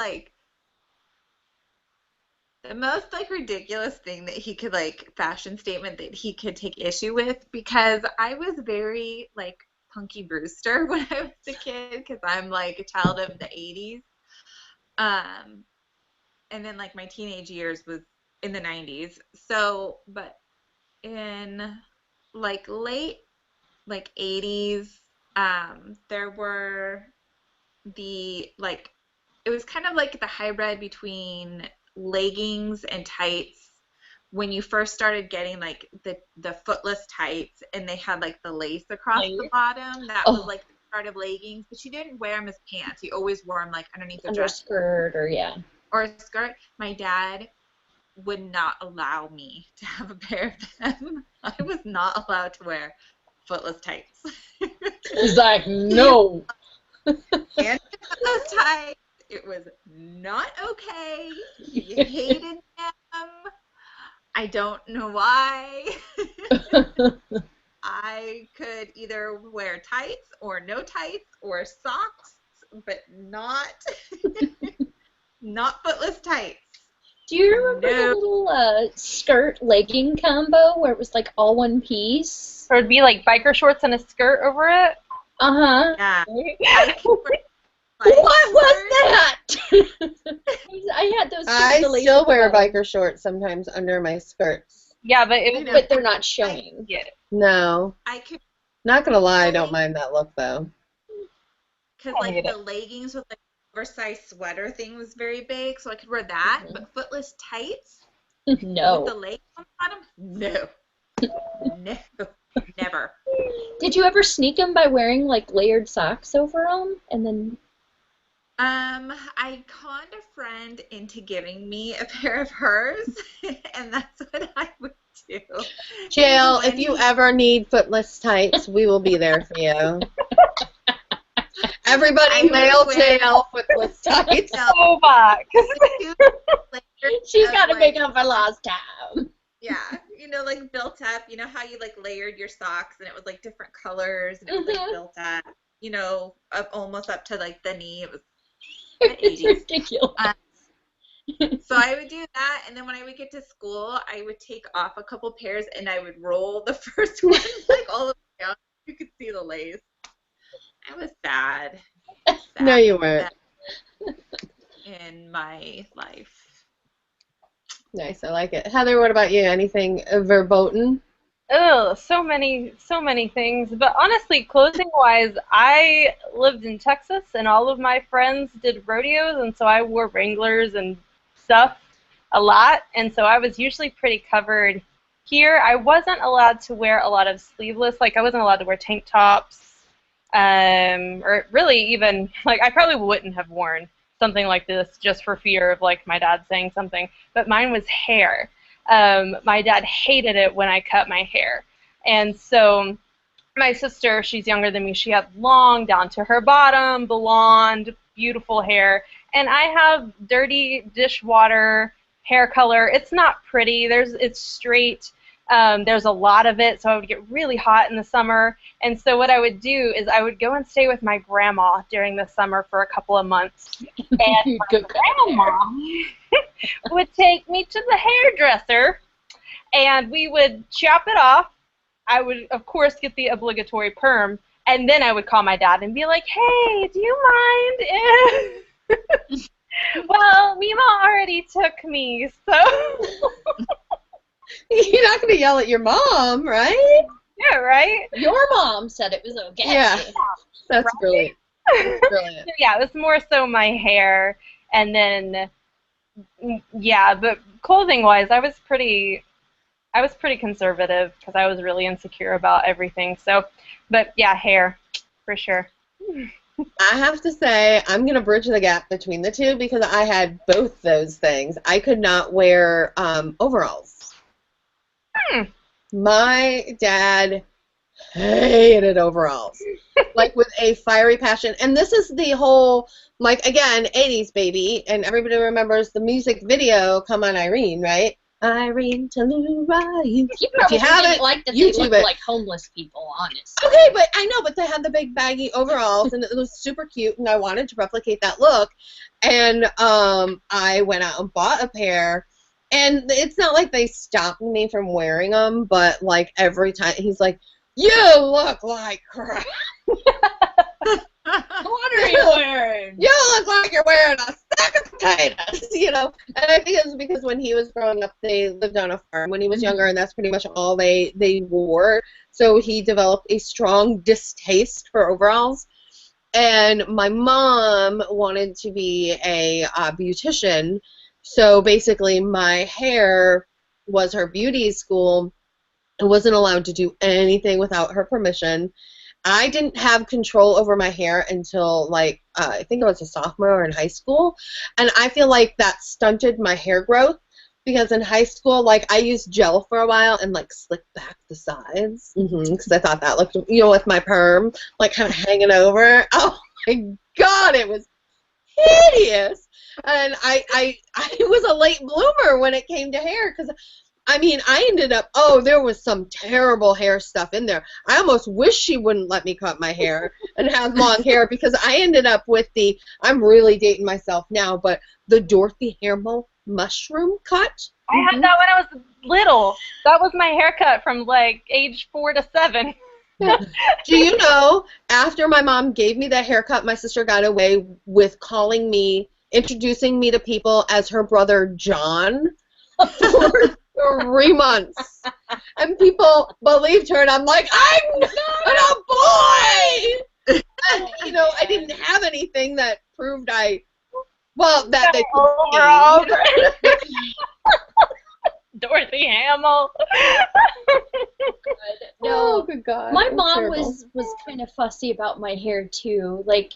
the most ridiculous thing that he could fashion statement that he could take issue with, because I was very Punky Brewster when I was a kid, because I'm a child of the 80s. And then my teenage years was in the 90s. So, but in late 80s, there were the it was kind of the hybrid between leggings and tights when you first started getting the footless tights, and they had the lace across the bottom. That was the start of leggings, but you didn't wear them as pants. You always wore them underneath a dress skirt or a skirt. My dad would not allow me to have a pair of them. I was not allowed to wear footless tights. He's like, no. And footless tights, it was not okay. He hated them. I don't know why. I could either wear tights or no tights or socks, but not footless tights. Do you remember the little skirt legging combo where it was all one piece? Or it'd be biker shorts and a skirt over it? Uh-huh. Yeah. What was that? I had those. I still wear biker shorts sometimes under my skirts. Yeah, but they're not showing. No. Not gonna lie, I don't mind that look though. Because the leggings with oversized sweater thing was very big, so I could wear that. But footless tights? No. With the legs on the bottom? No. No. Never. Did you ever sneak them by wearing layered socks over them and then? I conned a friend into giving me a pair of hers, and that's what I would do. JL, if you ever need footless tights, we will be there for you. Everybody mail JL footless tights. Oh, box. She's got to make up for lost time. Yeah, built up. You know how you layered your socks and it was different colors and it was built up. Almost up to the knee. It was. It's ridiculous. So I would do that, and then when I would get to school, I would take off a couple pairs, and I would roll the first one all the way down. You could see the lace. I was sad. No, you weren't. In my life. Nice, I like it. Heather, what about you? Anything verboten? Oh, so many things. But honestly, clothing-wise, I lived in Texas, and all of my friends did rodeos, and so I wore Wranglers and stuff a lot, and so I was usually pretty covered. Here, I wasn't allowed to wear a lot of sleeveless. I wasn't allowed to wear tank tops, or really even, I probably wouldn't have worn something like this just for fear of, my dad saying something. But mine was hair. My dad hated it when I cut my hair. And so my sister, she's younger than me, she had long down to her bottom, blonde, beautiful hair. And I have dirty dishwater hair color. It's not pretty. It's straight. There's a lot of it, so I would get really hot in the summer. And so what I would do is I would go and stay with my grandma during the summer for a couple of months. And my grandma would take me to the hairdresser, and we would chop it off. I would, of course, get the obligatory perm, And then I would call my dad and be like, hey, do you mind if... Well, Mima already took me, so... You're not going to yell at your mom, right? Yeah, right? Your mom said it was okay. Yeah. That's Right? brilliant. That's brilliant. So, yeah, it was more so my hair, and then, yeah, but clothing-wise, I was pretty conservative because I was really insecure about everything. So, but yeah, hair, for sure. I have to say, I'm going to bridge the gap between the two because I had both those things. I could not wear overalls. My dad hated overalls, like with a fiery passion. And this is the whole, like, again, 80s baby, and everybody remembers the music video, Come On Irene, right? Irene Tellura, You if probably you haven't, didn't like that they YouTube looked it. like homeless people, honestly. Okay, but I know, but they had the big baggy overalls, and it was super cute, and I wanted to replicate that look. And I went out and bought a pair, and it's not like they stopped me from wearing them, but like every time he's like, "You look like crap." What are you wearing? You look like you're wearing a sack of potatoes, you know. And I think it was because when he was growing up, they lived on a farm when he was younger, and that's pretty much all they wore. So he developed a strong distaste for overalls. And my mom wanted to be a beautician, so basically my hair was her beauty school. I wasn't allowed to do anything without her permission. I didn't have control over my hair until, like, I think I was a sophomore in high school, and I feel like that stunted my hair growth because in high school, like, I used gel for a while and, like, slicked back the sides because I thought that looked, you know, with my perm, like, kind of hanging over. Oh, my God, it was hideous. And I was a late bloomer when it came to hair because I mean, I ended up, there was some terrible hair stuff in there. I almost wish she wouldn't let me cut my hair and have long hair because I ended up with I'm really dating myself now, but the Dorothy Hamill mushroom cut. I had that when I was little. That was my haircut from, like, age 4 to 7. Do you know, after my mom gave me that haircut, my sister got away with introducing me to people as her brother John for 3 months. And people believed her, and I'm like, I'm not a boy! And, you know, I didn't have anything that proved that they could see. Dorothy Hamill. No, good God. my mom was kind of fussy about my hair too, like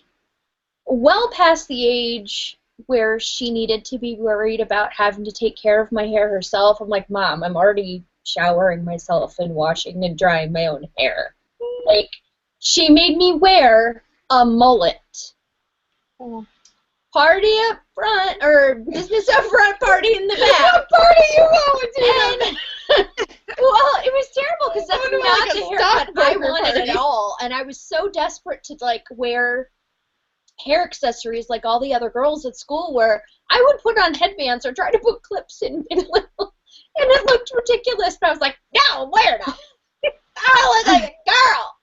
well past the age where she needed to be worried about having to take care of my hair herself. I'm like, Mom, I'm already showering myself and washing and drying my own hair. Like, she made me wear a mullet. Party up front, or business up front, party in the back. What party you going to? Well, it was terrible because that's Sounded not like a the haircut I stockbroker wanted party. at all. And I was so desperate to, like, wear hair accessories like all the other girls at school were. I would put on headbands or try to put clips in little, and it looked ridiculous, but I was like, no, wear it up. I look like a girl.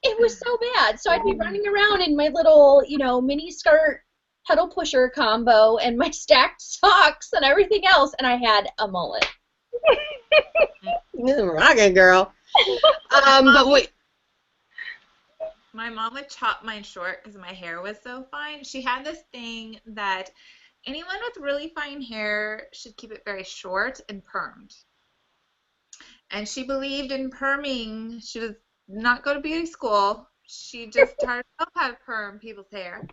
It was so bad. So I'd be running around in my little, you know, mini skirt pedal pusher combo and my stacked socks and everything else, and I had a mullet. Rockin' girl. But wait. My mom would chop mine short because my hair was so fine. She had this thing that anyone with really fine hair should keep it very short and permed. And she believed in perming. She did not go to beauty school. She just taught herself how to perm people's hair.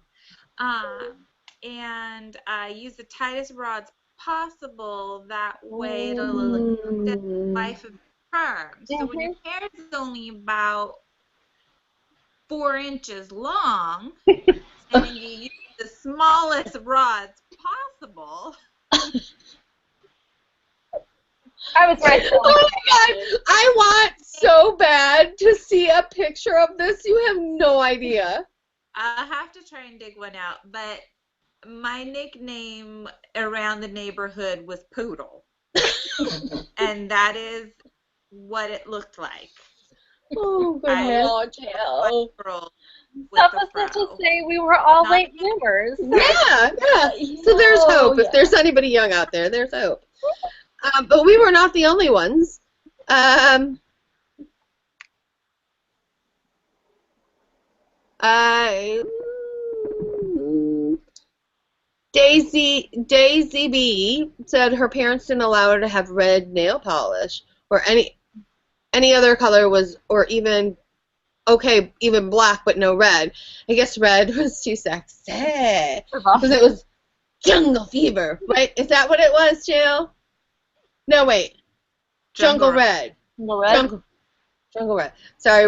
And use the tightest rods possible. That way it'll extend the life of the perm. So when your hair is only about 4 inches long, and you use the smallest rods possible. I was right. Oh my God! I want so bad to see a picture of this. You have no idea. I'll have to try and dig one out, but my nickname around the neighborhood was Poodle. And that is what it looked like. Oh, I goodness. Oh, girl with Suffice the it to fro. say, we were all Not late bloomers. Yeah, yeah. So there's hope. If there's anybody young out there, there's hope. But we were not the only ones. I Daisy B said her parents didn't allow her to have red nail polish or any other color was, or even okay, even black but no red. I guess red was too sexy because it was jungle fever, right? Is that what it was, Jill? No, wait, jungle red. Jungle red. Sorry,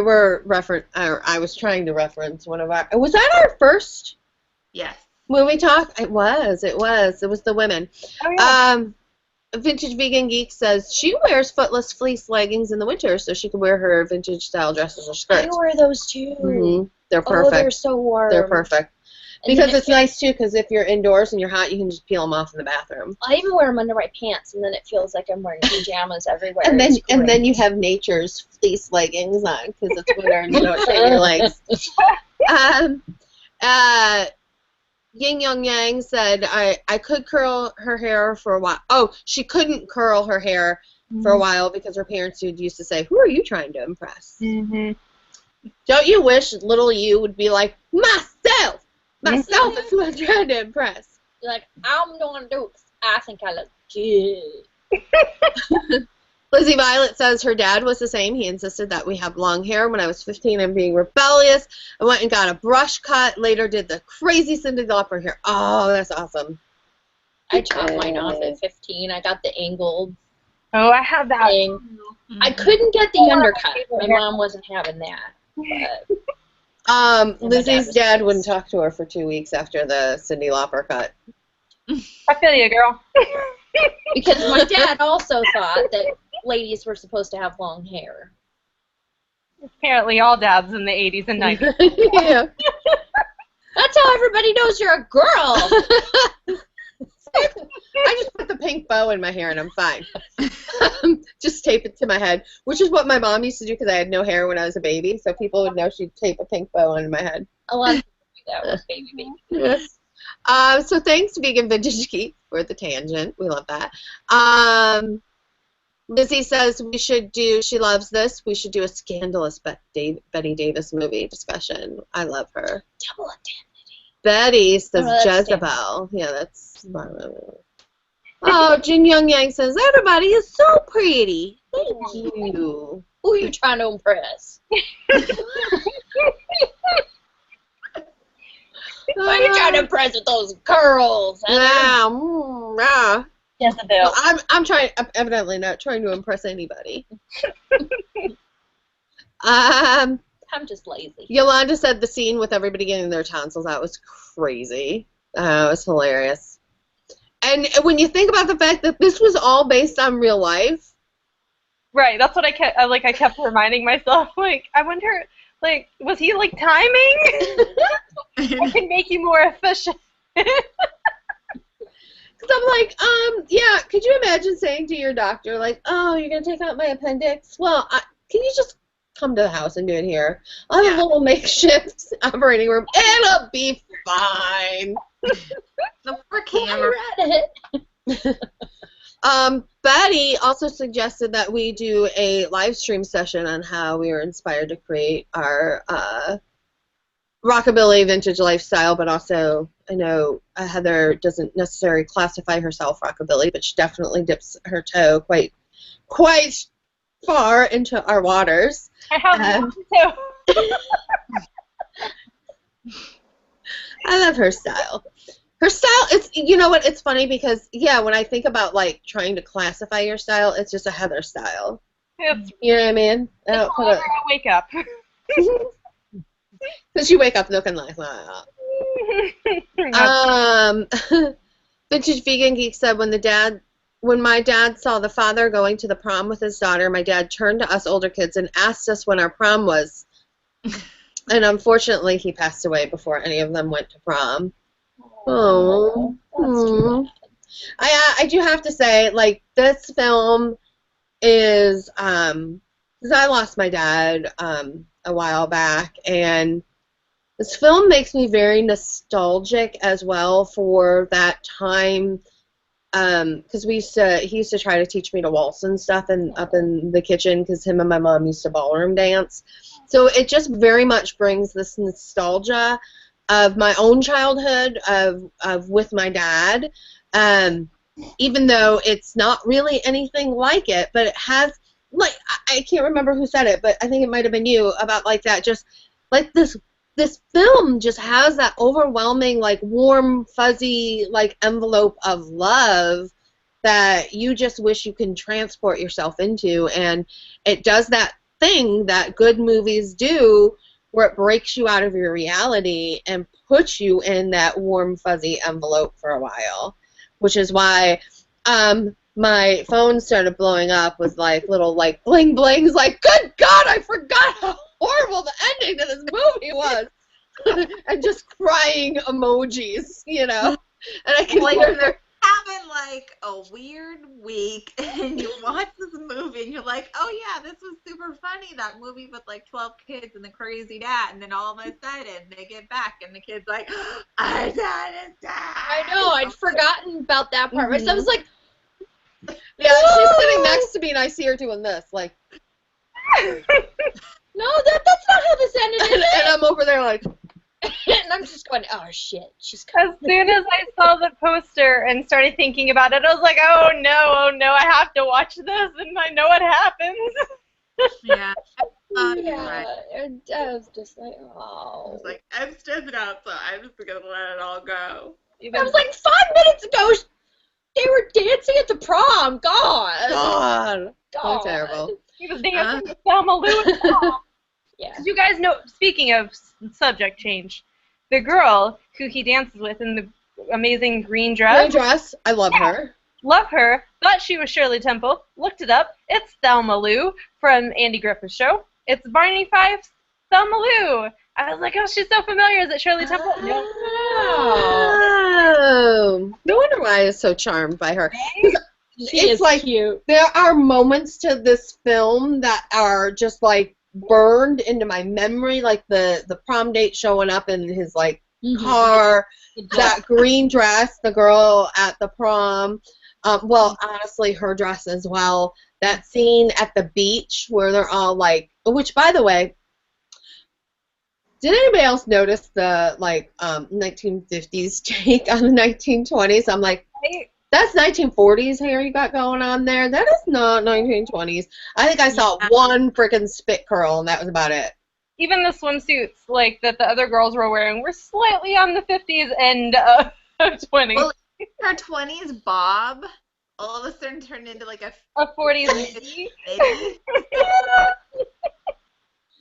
I was trying to reference one of our. Was that our first? Yes. Movie talk? It was. It was the women. Oh, yeah. Vintage Vegan Geek says she wears footless fleece leggings in the winter so she can wear her vintage style dresses or skirts. I wear those too. Mm-hmm. They're perfect. Oh, they're so warm. They're perfect. Because it's nice too, because if you're indoors and you're hot, you can just peel them off in the bathroom. I even wear them under my pants, and then it feels like I'm wearing pajamas everywhere. And then you have nature's fleece leggings on because it's winter and you don't shave your legs. Yin Young Yang said, I could curl her hair for a while. Oh, she couldn't curl her hair for a while because her parents used to say, who are you trying to impress? Mm-hmm. Don't you wish little you would be like, myself! Myself is who I'm trying to impress. You're like, I'm going to do it. I think I look good. Lizzie Violet says her dad was the same. He insisted that we have long hair. When I was 15 and being rebellious, I went and got a brush cut. Later did the crazy Cyndi Lauper hair. Oh, that's awesome. I chopped mine off at 15. I got the angled Oh, I had that. thing. Mm-hmm. I couldn't get the undercut. My mom wasn't having that. But Lizzie's dad wouldn't talk to her for 2 weeks after the Cyndi Lauper cut. I feel you, girl. because my dad also thought that ladies were supposed to have long hair. Apparently all dads in the 80s and 90s. Yeah. That's how everybody knows you're a girl. I just put the pink bow in my hair and I'm fine. Just tape it to my head, which is what my mom used to do because I had no hair when I was a baby, so people would know she'd tape a pink bow on my head. A lot of people do that with baby. Yes. So thanks, Vegan Vintage Geek, for the tangent. We love that. Lizzie says she loves this, we should do a scandalous Betty Davis movie discussion. I love her. Double indemnity. Betty says that's Jezebel. Yeah, that's... Oh, Jin Young Yang says, everybody is so pretty. Thank you. Who are you trying to impress? Who are you trying to impress with those curls? Yeah. Jezebel. I'm evidently not trying to impress anybody. I'm just lazy. Yolanda said the scene with everybody getting their tonsils out was crazy. It was hilarious. And when you think about the fact that this was all based on real life. Right, that's what I kept reminding myself. Like, I wonder, like, was he, like, timing? I can make you more efficient. Because I'm like, yeah, could you imagine saying to your doctor, like, oh, you're going to take out my appendix? Well, can you just come to the house and do it here? I'll have a little makeshift operating room. It'll be fine. The poor camera. Betty also suggested that we do a live stream session on how we were inspired to create our rockabilly vintage lifestyle, but also I know Heather doesn't necessarily classify herself rockabilly, but she definitely dips her toe quite far into our waters. I have too. I love her style. Her style, you know what, it's funny because, yeah, when I think about, like, trying to classify your style, it's just a Heather style. It's, you know what I mean? I wake up. Because you wake up looking like that. Vintage Vegan Geek said, when my dad saw the father going to the prom with his daughter, my dad turned to us older kids and asked us when our prom was. And unfortunately, he passed away before any of them went to prom. Oh, that's too bad. I do have to say, like, this film is because I lost my dad a while back, and this film makes me very nostalgic as well for that time. Because he used to try to teach me to waltz and stuff up in the kitchen because him and my mom used to ballroom dance. So it just very much brings this nostalgia of my own childhood of with my dad. Even though it's not really anything like it, but it has, like, I can't remember who said it, but I think it might have been you, about like that, just like this film just has that overwhelming, like, warm, fuzzy, like, envelope of love that you just wish you can transport yourself into, and it does that thing that good movies do where it breaks you out of your reality and puts you in that warm, fuzzy envelope for a while, which is why my phone started blowing up with, like, little, like, bling blings, like, good God, I forgot how horrible the ending to this movie was. And just crying emojis, you know. And I can hear their having like a weird week and you watch this movie and you're like, oh yeah, this was super funny, that movie with like 12 kids and the crazy dad, and then all of a sudden they get back and the kid's like, our dad is dead. I know, I'd forgotten about that part. Mhm. So I was like, yeah, she's sitting next to me and I see her doing this, like, no, that's not how this ended, is and it? I'm over there like, And I'm just going, oh shit, she's As soon as I saw the poster and started thinking about it, I was like, oh no, I have to watch this, and I know what happens. Yeah. yeah, Right. and I was just like, I oh. was like, I'm stressing out, so I'm just gonna let it all go. I was like, 5 minutes ago, they were dancing at the prom. God. God, so God. terrible. He was dancing with Thelma Lewis. Yeah. You guys know, speaking of subject change, the girl who he dances with in the amazing green dress, Green dress, I love her. love her, thought she was Shirley Temple, looked it up, it's Thelma Lou from Andy Griffith's show. It's Barney Fife's Thelma Lou. I was like, oh, she's so familiar. Is it Shirley Temple? No. Oh, no wonder why I was so charmed by her. She It's is like, cute. there are moments to this film that are just, like, burned into my memory, like the prom date showing up in his, like, car, that green dress, the girl at the prom, well, honestly, her dress as well, that scene at the beach where they're all, like, which, by the way, did anybody else notice the, like, 1950s take on the 1920s? I'm like, that's 1940s hair you got going on there. That is not 1920s. I think I saw one freaking spit curl, and that was about it. Even the swimsuits, like, that the other girls were wearing were slightly on the 50s and 20s. Well, her 20s bob all of a sudden turned into like a 40s lady.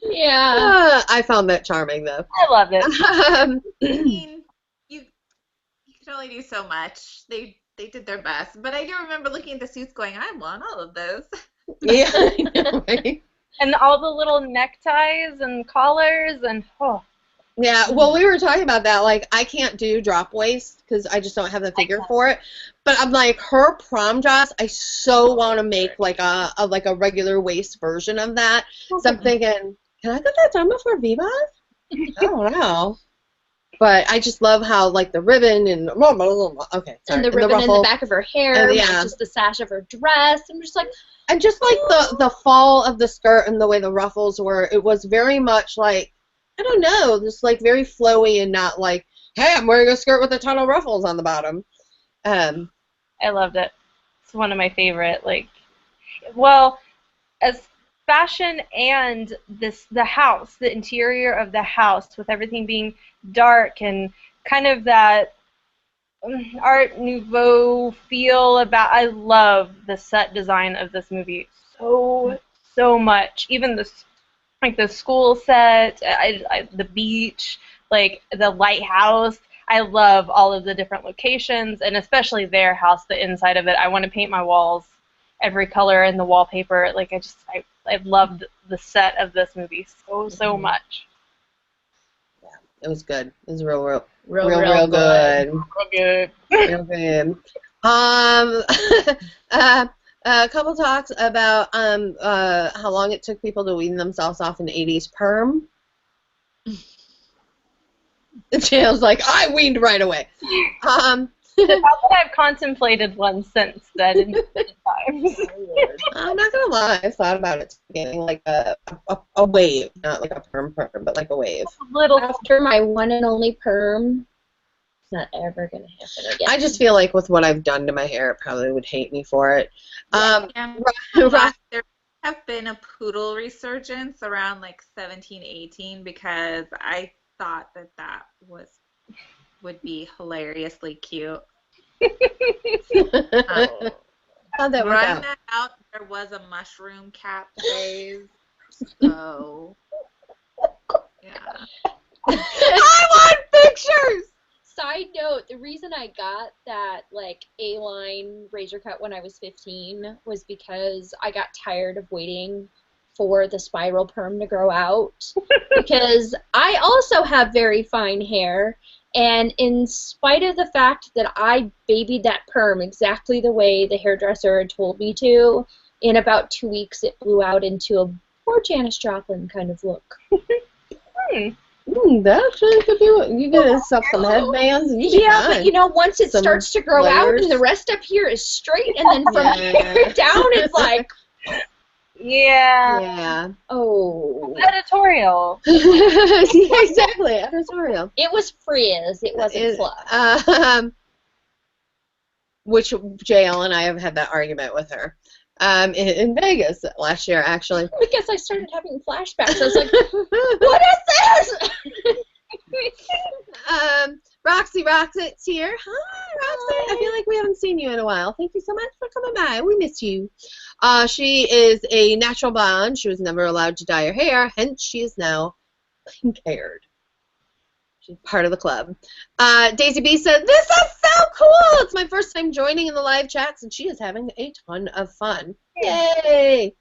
Yeah. I found that charming, though. I love it. I mean, you can only do so much. They did their best, but I do remember looking at the suits, going, "I want all of those." Yeah, I know, right? And all the little neckties and collars and Yeah, well, we were talking about that. Like, I can't do drop waist because I just don't have the figure for it. But I'm like, her prom dress, I so want to make like a regular waist version of that. So I'm thinking, can I get that done before Viva? I don't know. But I just love how, like, the ribbon and okay, sorry, And the ribbon in the ruffle, back of her hair, yeah. matches the sash of her dress. I'm just like, and just like the fall of the skirt and the way the ruffles were, it was very much like, I don't know, just like very flowy and not like, hey, I'm wearing a skirt with a ton of ruffles on the bottom. I loved it. It's one of my favorite, like, well, as fashion and the house, the interior of the house with everything being dark and kind of that Art Nouveau feel about. I love the set design of this movie so much. Even the school set, the beach, like the lighthouse. I love all of the different locations, and especially their house, the inside of it. I want to paint my walls every color in the wallpaper. Like, I loved the set of this movie so much. Yeah, it was good. It was real good. Real good. Real good. A couple talks about how long it took people to wean themselves off an 80s perm. Jail's like, I weaned right away. Not that I've contemplated one since then in times. I'm not gonna lie, I thought about it getting like a wave, not like a perm, but like a wave. Little after my one and only perm, it's not ever gonna happen again. I just feel like with what I've done to my hair, it probably would hate me for it. There have been a poodle resurgence around like 17, 18 because I thought that would be hilariously cute. How'd that work out? That out, there was a mushroom cap phase, so yeah. I want pictures! Side note, the reason I got that like A-line razor cut when I was 15 was because I got tired of waiting for the spiral perm to grow out because I also have very fine hair, and in spite of the fact that I babied that perm exactly the way the hairdresser had told me to, in about 2 weeks it blew out into a poor Janis Joplin kind of look. That actually could be what you get yourself some headbands. And Yeah, but you know, once it starts to grow out and the rest up here is straight, and then from here down it's like, yeah. Oh. Editorial. Yeah, exactly, editorial. It was frizz. It wasn't fluff. Which JL and I have had that argument with her. In Vegas last year, actually. Because I started having flashbacks. I was like, what is this? Roxy's here. Hi, Roxy. I feel like we haven't seen you in a while. Thank you so much for coming by. We miss you. She is a natural blonde. She was never allowed to dye her hair, hence she is now pink-haired. She's part of the club. Daisy B said, this is so cool! It's my first time joining in the live chats, and she is having a ton of fun. Yay!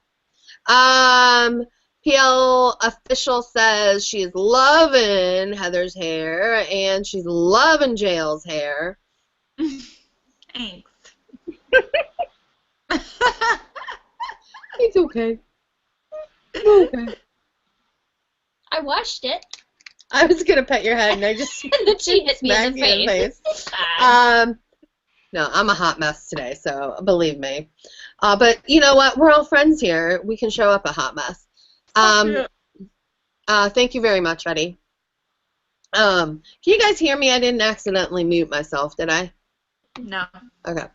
PL Official says she is loving Heather's hair, and she's loving Jail's hair. Thanks. It's okay. Okay. I watched it. I was gonna pet your head, and I just and then she hit me in the face. No, I'm a hot mess today, so believe me. But you know what? We're all friends here. We can show up a hot mess. Thank you very much, Betty. Can you guys hear me? I didn't accidentally mute myself, did I? No. Okay.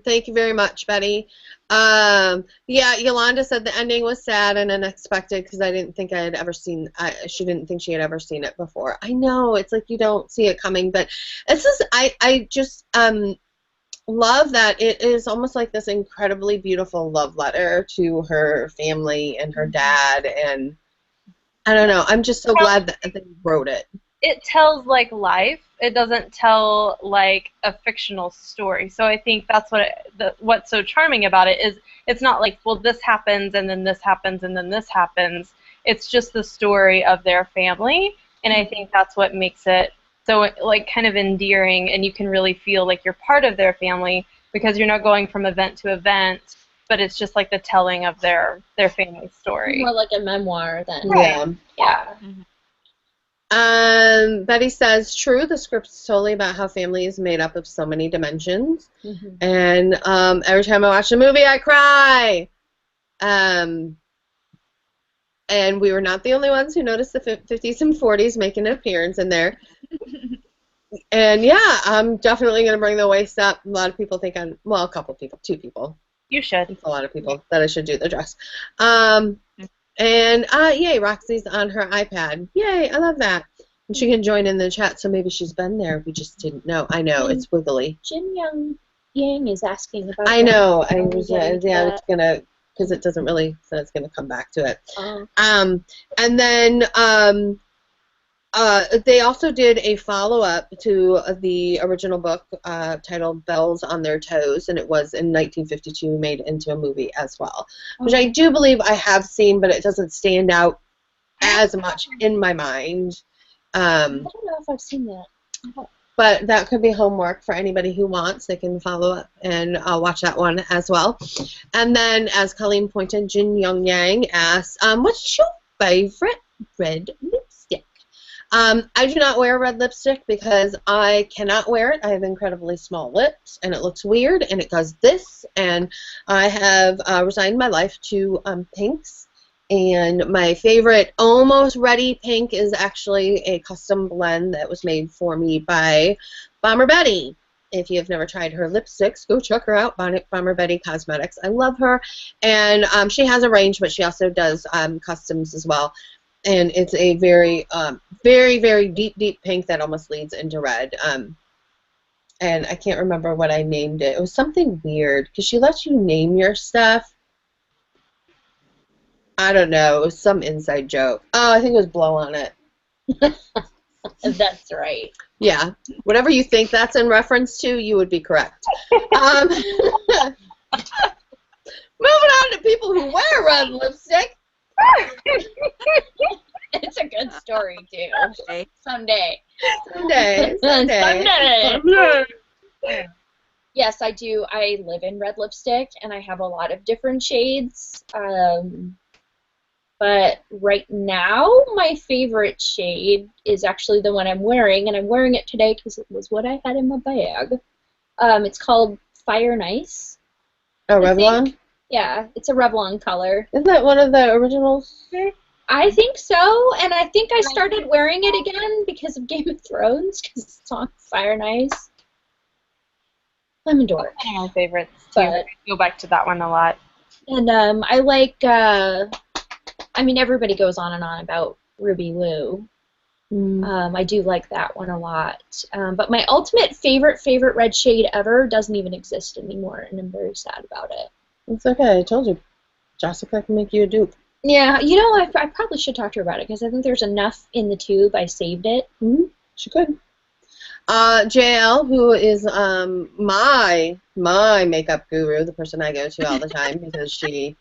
Thank you very much, Betty. Yeah, Yolanda said the ending was sad and unexpected because I didn't think I had ever seen. She didn't think she had ever seen it before. I know it's like you don't see it coming, but it's just I just love that it is almost like this incredibly beautiful love letter to her family and her dad, and I don't know. I'm just so glad that they wrote it. It tells like life. It doesn't tell like a fictional story. So I think that's what's so charming about it is it's not like, well, this happens and then this happens and then this happens. It's just the story of their family, and I think that's what makes it so like kind of endearing, and you can really feel like you're part of their family because you're not going from event to event, but it's just like the telling of their family story. More like a memoir than. Right. Yeah. Mm-hmm. Betty says, true, the script's totally about how family is made up of so many dimensions. Mm-hmm. And every time I watch a movie, I cry. And we were not the only ones who noticed the 50s and 40s making an appearance in there. And yeah, I'm definitely going to bring the waist up. A lot of people think I'm, well, a couple people, 2 people. You should. It's a lot of people that I should do the dress. And yay, Roxy's on her iPad. Yay, I love that. And she can join in the chat, so maybe she's been there. We just didn't know. I know, it's wiggly. Jin Yang is asking about. I know. I was it's gonna, because it doesn't really, so it's gonna come back to it. And then they also did a follow-up to the original book titled Bells on Their Toes, and it was in 1952 made into a movie as well, which I do believe I have seen, but it doesn't stand out as much in my mind. I don't know if I've seen that. but that could be homework for anybody who wants. They can follow up and watch that one as well. And then, as Colleen pointed, Jin Young Yang asks, what's your favorite red lipstick? I do not wear red lipstick because I cannot wear it. I have incredibly small lips, and it looks weird, and it does this, and I have resigned my life to pinks. And my favorite almost ready pink is actually a custom blend that was made for me by Bomber Betty. If you have never tried her lipsticks, go check her out, Bomber Betty Cosmetics. I love her. And she has a range, but she also does customs as well. And it's a very, very, very deep, deep pink that almost leads into red. And I can't remember what I named it. It was something weird because she lets you name your stuff. I don't know. It was some inside joke. Oh, I think it was Blow on It. That's right. Yeah. Whatever you think that's in reference to, you would be correct. Moving on to people who wear red lipstick. It's a good story, too. Someday. Yes, I do. I live in red lipstick, and I have a lot of different shades. But right now, my favorite shade is actually the one I'm wearing, and I'm wearing it today because it was what I had in my bag. It's called Fire and Ice. Oh, Revlon? Yeah, it's a Revlon color. Isn't that one of the originals? I think so, and I think I started wearing it again because of Game of Thrones, because it's on Fire and Ice. I'm a dork. One of my favorites, too. I go back to that one a lot. And I like... I mean, everybody goes on and on about Ruby Woo. I do like that one a lot. But my ultimate favorite red shade ever doesn't even exist anymore, and I'm very sad about it. It's okay. I told you. Jessica can make you a dupe. Yeah, you know, I probably should talk to her about it, because I think there's enough in the tube. I saved it. She could. JL, who is my makeup guru, the person I go to all the time, because she...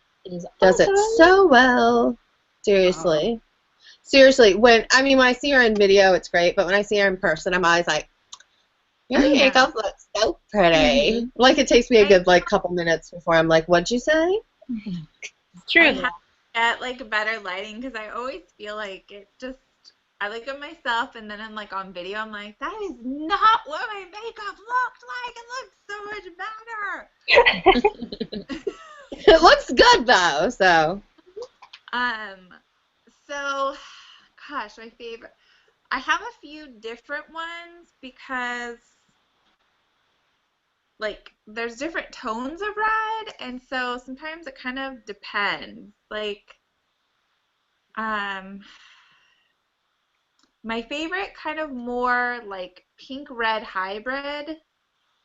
does it so well. Seriously. Seriously. When I see her in video, it's great, but when I see her in person, I'm always like, your makeup looks so pretty. Like, it takes me a good, couple minutes before I'm like, what'd you say? True. I have to get, better lighting, because I always feel like it just, I look at myself, and then I'm, on video, I'm like, that is not what my makeup looked like. It looks so much better. It looks good, though, so. Gosh, my favorite. I have a few different ones because, there's different tones of red, and so sometimes it kind of depends. My favorite kind of more, pink-red hybrid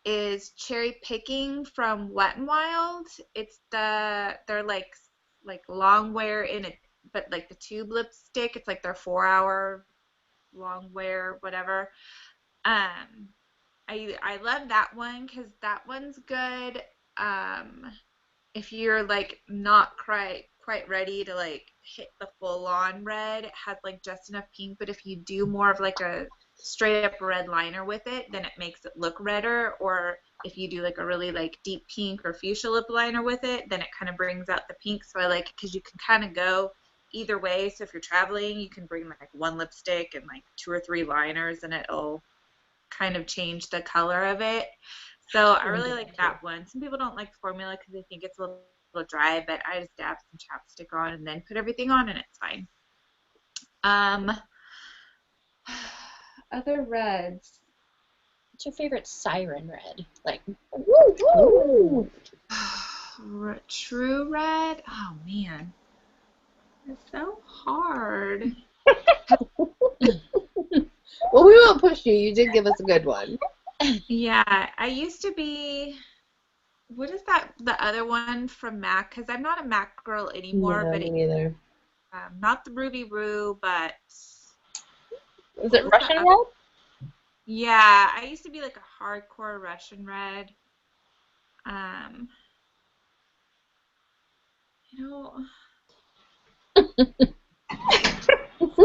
is Cherry Picking from Wet n Wild. It's they're long wear in it, but the tube lipstick, it's their 4-hour long wear, whatever. I love that one because that one's good. If you're not quite ready to hit the full on red, it has just enough pink, but if you do more of a straight up red liner with it, then it makes it look redder. Or if you do a really deep pink or fuchsia lip liner with it, then it kind of brings out the pink. So I like it because you can kind of go either way. So if you're traveling, you can bring one lipstick and 2 or 3 liners, and it'll kind of change the color of it. So I really like that one. Some people don't like the formula because they think it's a little dry, but I just dab some chapstick on and then put everything on, and it's fine. Other reds. What's your favorite siren red? True red? Oh, man. It's so hard. Well, we won't push you. You did give us a good one. Yeah, I used to be... What is that? The other one from MAC? Because I'm not a MAC girl anymore. No, but me neither. Not the Ruby Roo, but... Is it Russian red? Yeah, I used to be a hardcore Russian red.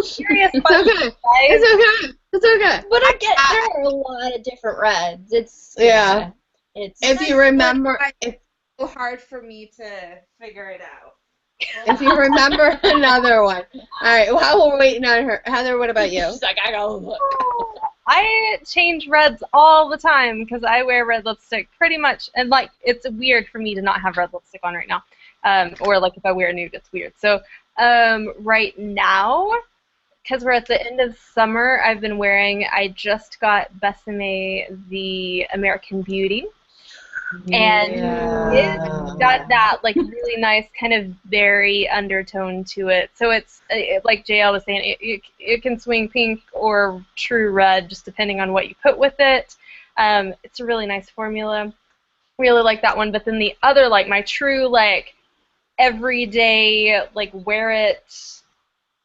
Serious It's question, okay. guys. It's okay. It's okay. But I get there are a lot of different reds. It's Yeah. It's If you remember, it's so hard for me to figure it out. if you remember another one. All right. While we're waiting on her, Heather, what about you? she's like, I gotta look. I change reds all the time because I wear red lipstick pretty much, and like it's weird for me to not have red lipstick on right now, or like if I wear nude, it's weird. So right now, because we're at the end of summer, I've been wearing. I just got Besame the American Beauty. And it's got that like really nice kind of berry undertone to it. So it's like JL was saying, it can swing pink or true red just depending on what you put with it. It's a really nice formula. Really like that one. But then the other, like my true like everyday like wear it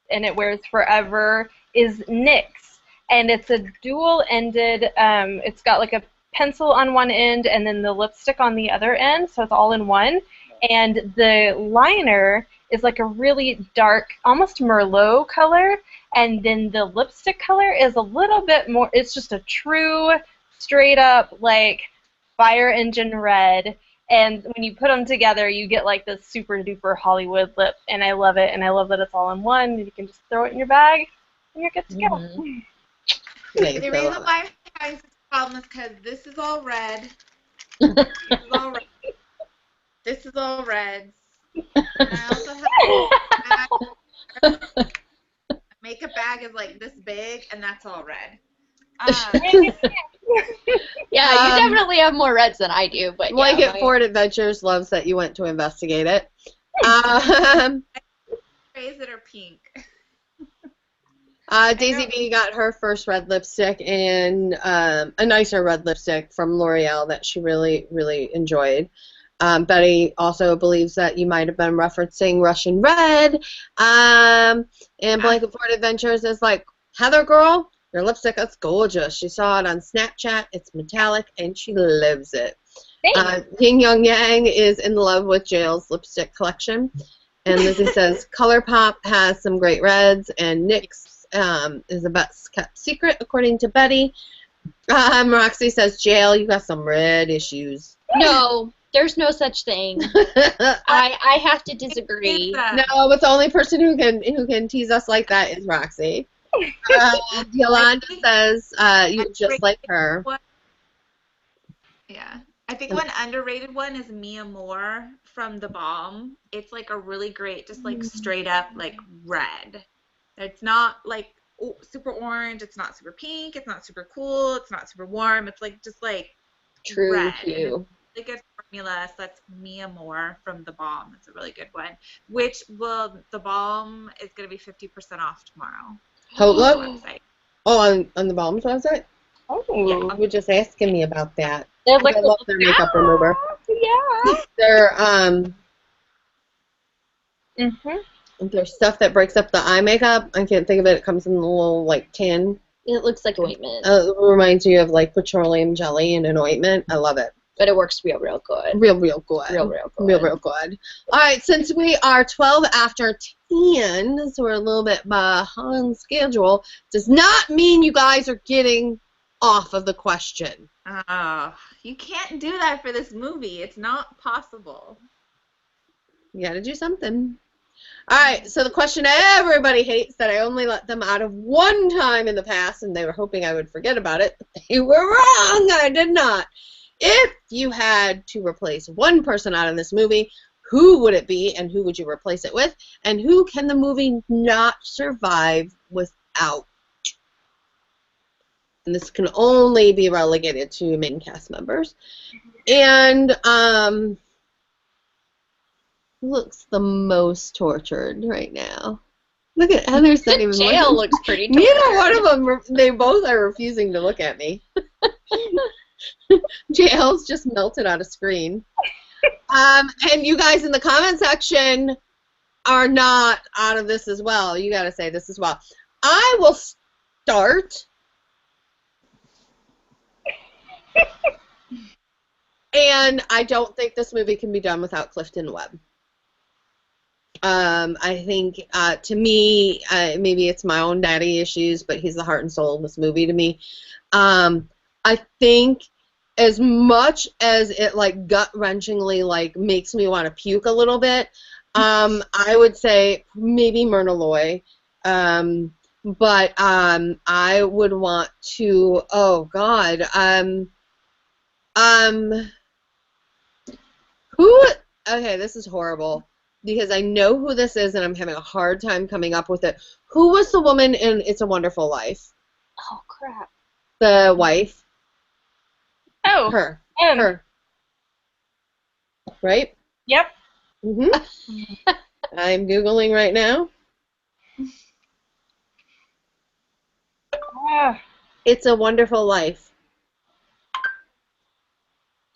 and it wears forever is NYX. And it's a dual-ended, it's got like a pencil on one end and then the lipstick on the other end, so it's all in one. And the liner is like a really dark, almost Merlot color, and then the lipstick color is a little bit more, it's just a true, straight up, like, fire engine red. And when you put them together, you get like this super duper Hollywood lip, and I love it, and I love that it's all in one, and you can just throw it in your bag, and you're good to go. Mm-hmm. The reason why I'm having this problem is because this is all red. This is all red. This is all reds. And I also have a makeup bag is like this big, and that's all red. Yeah, you definitely have more reds than I do, but like yeah, at Ford Adventures loves that you went to investigate it. Sprays that are pink. Daisy B got her first red lipstick and a nicer red lipstick from L'Oreal that she really, really enjoyed. Betty also believes that you might have been referencing Russian Red. And Blanket Ford Adventures is like, Heather girl, your lipstick is gorgeous. She saw it on Snapchat. It's metallic, and she loves it. Yin Young Yang is in love with Jail's lipstick collection. And Lizzie says, ColourPop has some great reds, and NYX is the best kept secret, according to Betty. Roxy says, Jail, you got some red issues. No, there's no such thing. I have to disagree. No, but the only person who can tease us like that is Roxy. Yolanda says, you just like her. Yeah. I think one underrated one is Mia Moore from The Balm. It's like a really great, just like straight up like red. It's not like super orange. It's not super pink. It's not super cool. It's not super warm. It's like just like True red. hue. Really good formula. So that's Mia Moore from The Balm. It's a really good one. Which The Balm is going to be 50% off tomorrow. Website. Oh, on the Balm's website? Oh. Yeah, you were just asking me about that. They're like I love their makeup remover. Yeah. There's stuff that breaks up the eye makeup. I can't think of it. It comes in a little like tin. It looks like ointment. It reminds you of like petroleum jelly and an ointment. I love it. But it works real good. Real good. Real good. Real good. All right, since we are 12 after 10, so we're a little bit behind schedule, does not mean you guys are getting off of the question. You can't do that for this movie. It's not possible. You gotta do something. All right, so the question everybody hates that I only let them out of one time in the past, and they were hoping I would forget about it, but they were wrong. I did not. If you had to replace one person out of this movie, who would it be, and who would you replace it with, and who can the movie not survive without? And this can only be relegated to main cast members. And looks the most tortured right now. Look at Heather's not even Jail looking. looks pretty tortured. Neither one of them, they both are refusing to look at me. Jail's just melted on a screen. And you guys in the comment section are not out of this as well. You got to say this as well. I will start. And I don't think this movie can be done without Clifton Webb. I think, to me, maybe it's my own daddy issues, but he's the heart and soul of this movie to me. I think as much as it, like, gut-wrenchingly, like, makes me want to puke a little bit, I would say maybe Myrna Loy. But I would want to, oh, God, who, okay, this is horrible, because I know who this is, and I'm having a hard time coming up with it. Who was the woman in It's a Wonderful Life? Oh, crap. The wife? Oh. Her. Um, Her. Right? Yep. I'm Googling right now. It's a Wonderful Life.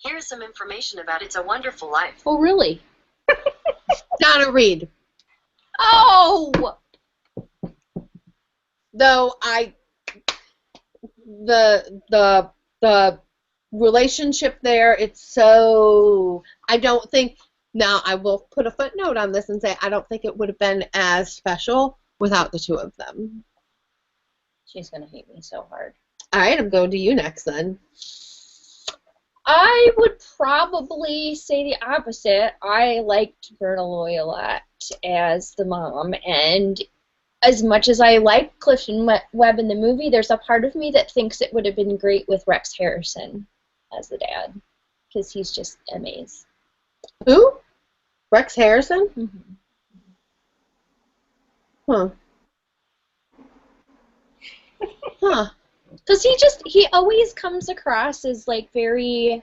Here's some information about It's a Wonderful Life. Oh, really? Donna Reed. Oh! Though the relationship there, it's so, I don't think, now I will put a footnote on this and say I don't think it would have been as special without the two of them. She's going to hate me so hard. All right, I'm going to you next then. I would probably say the opposite. I liked Myrna Loy a lot as the mom, and as much as I like Clifton Webb in the movie, there's a part of me that thinks it would have been great with Rex Harrison as the dad, because he's just amazing. Who? Rex Harrison? Mm-hmm. Huh. Huh. Because he always comes across as, like, very...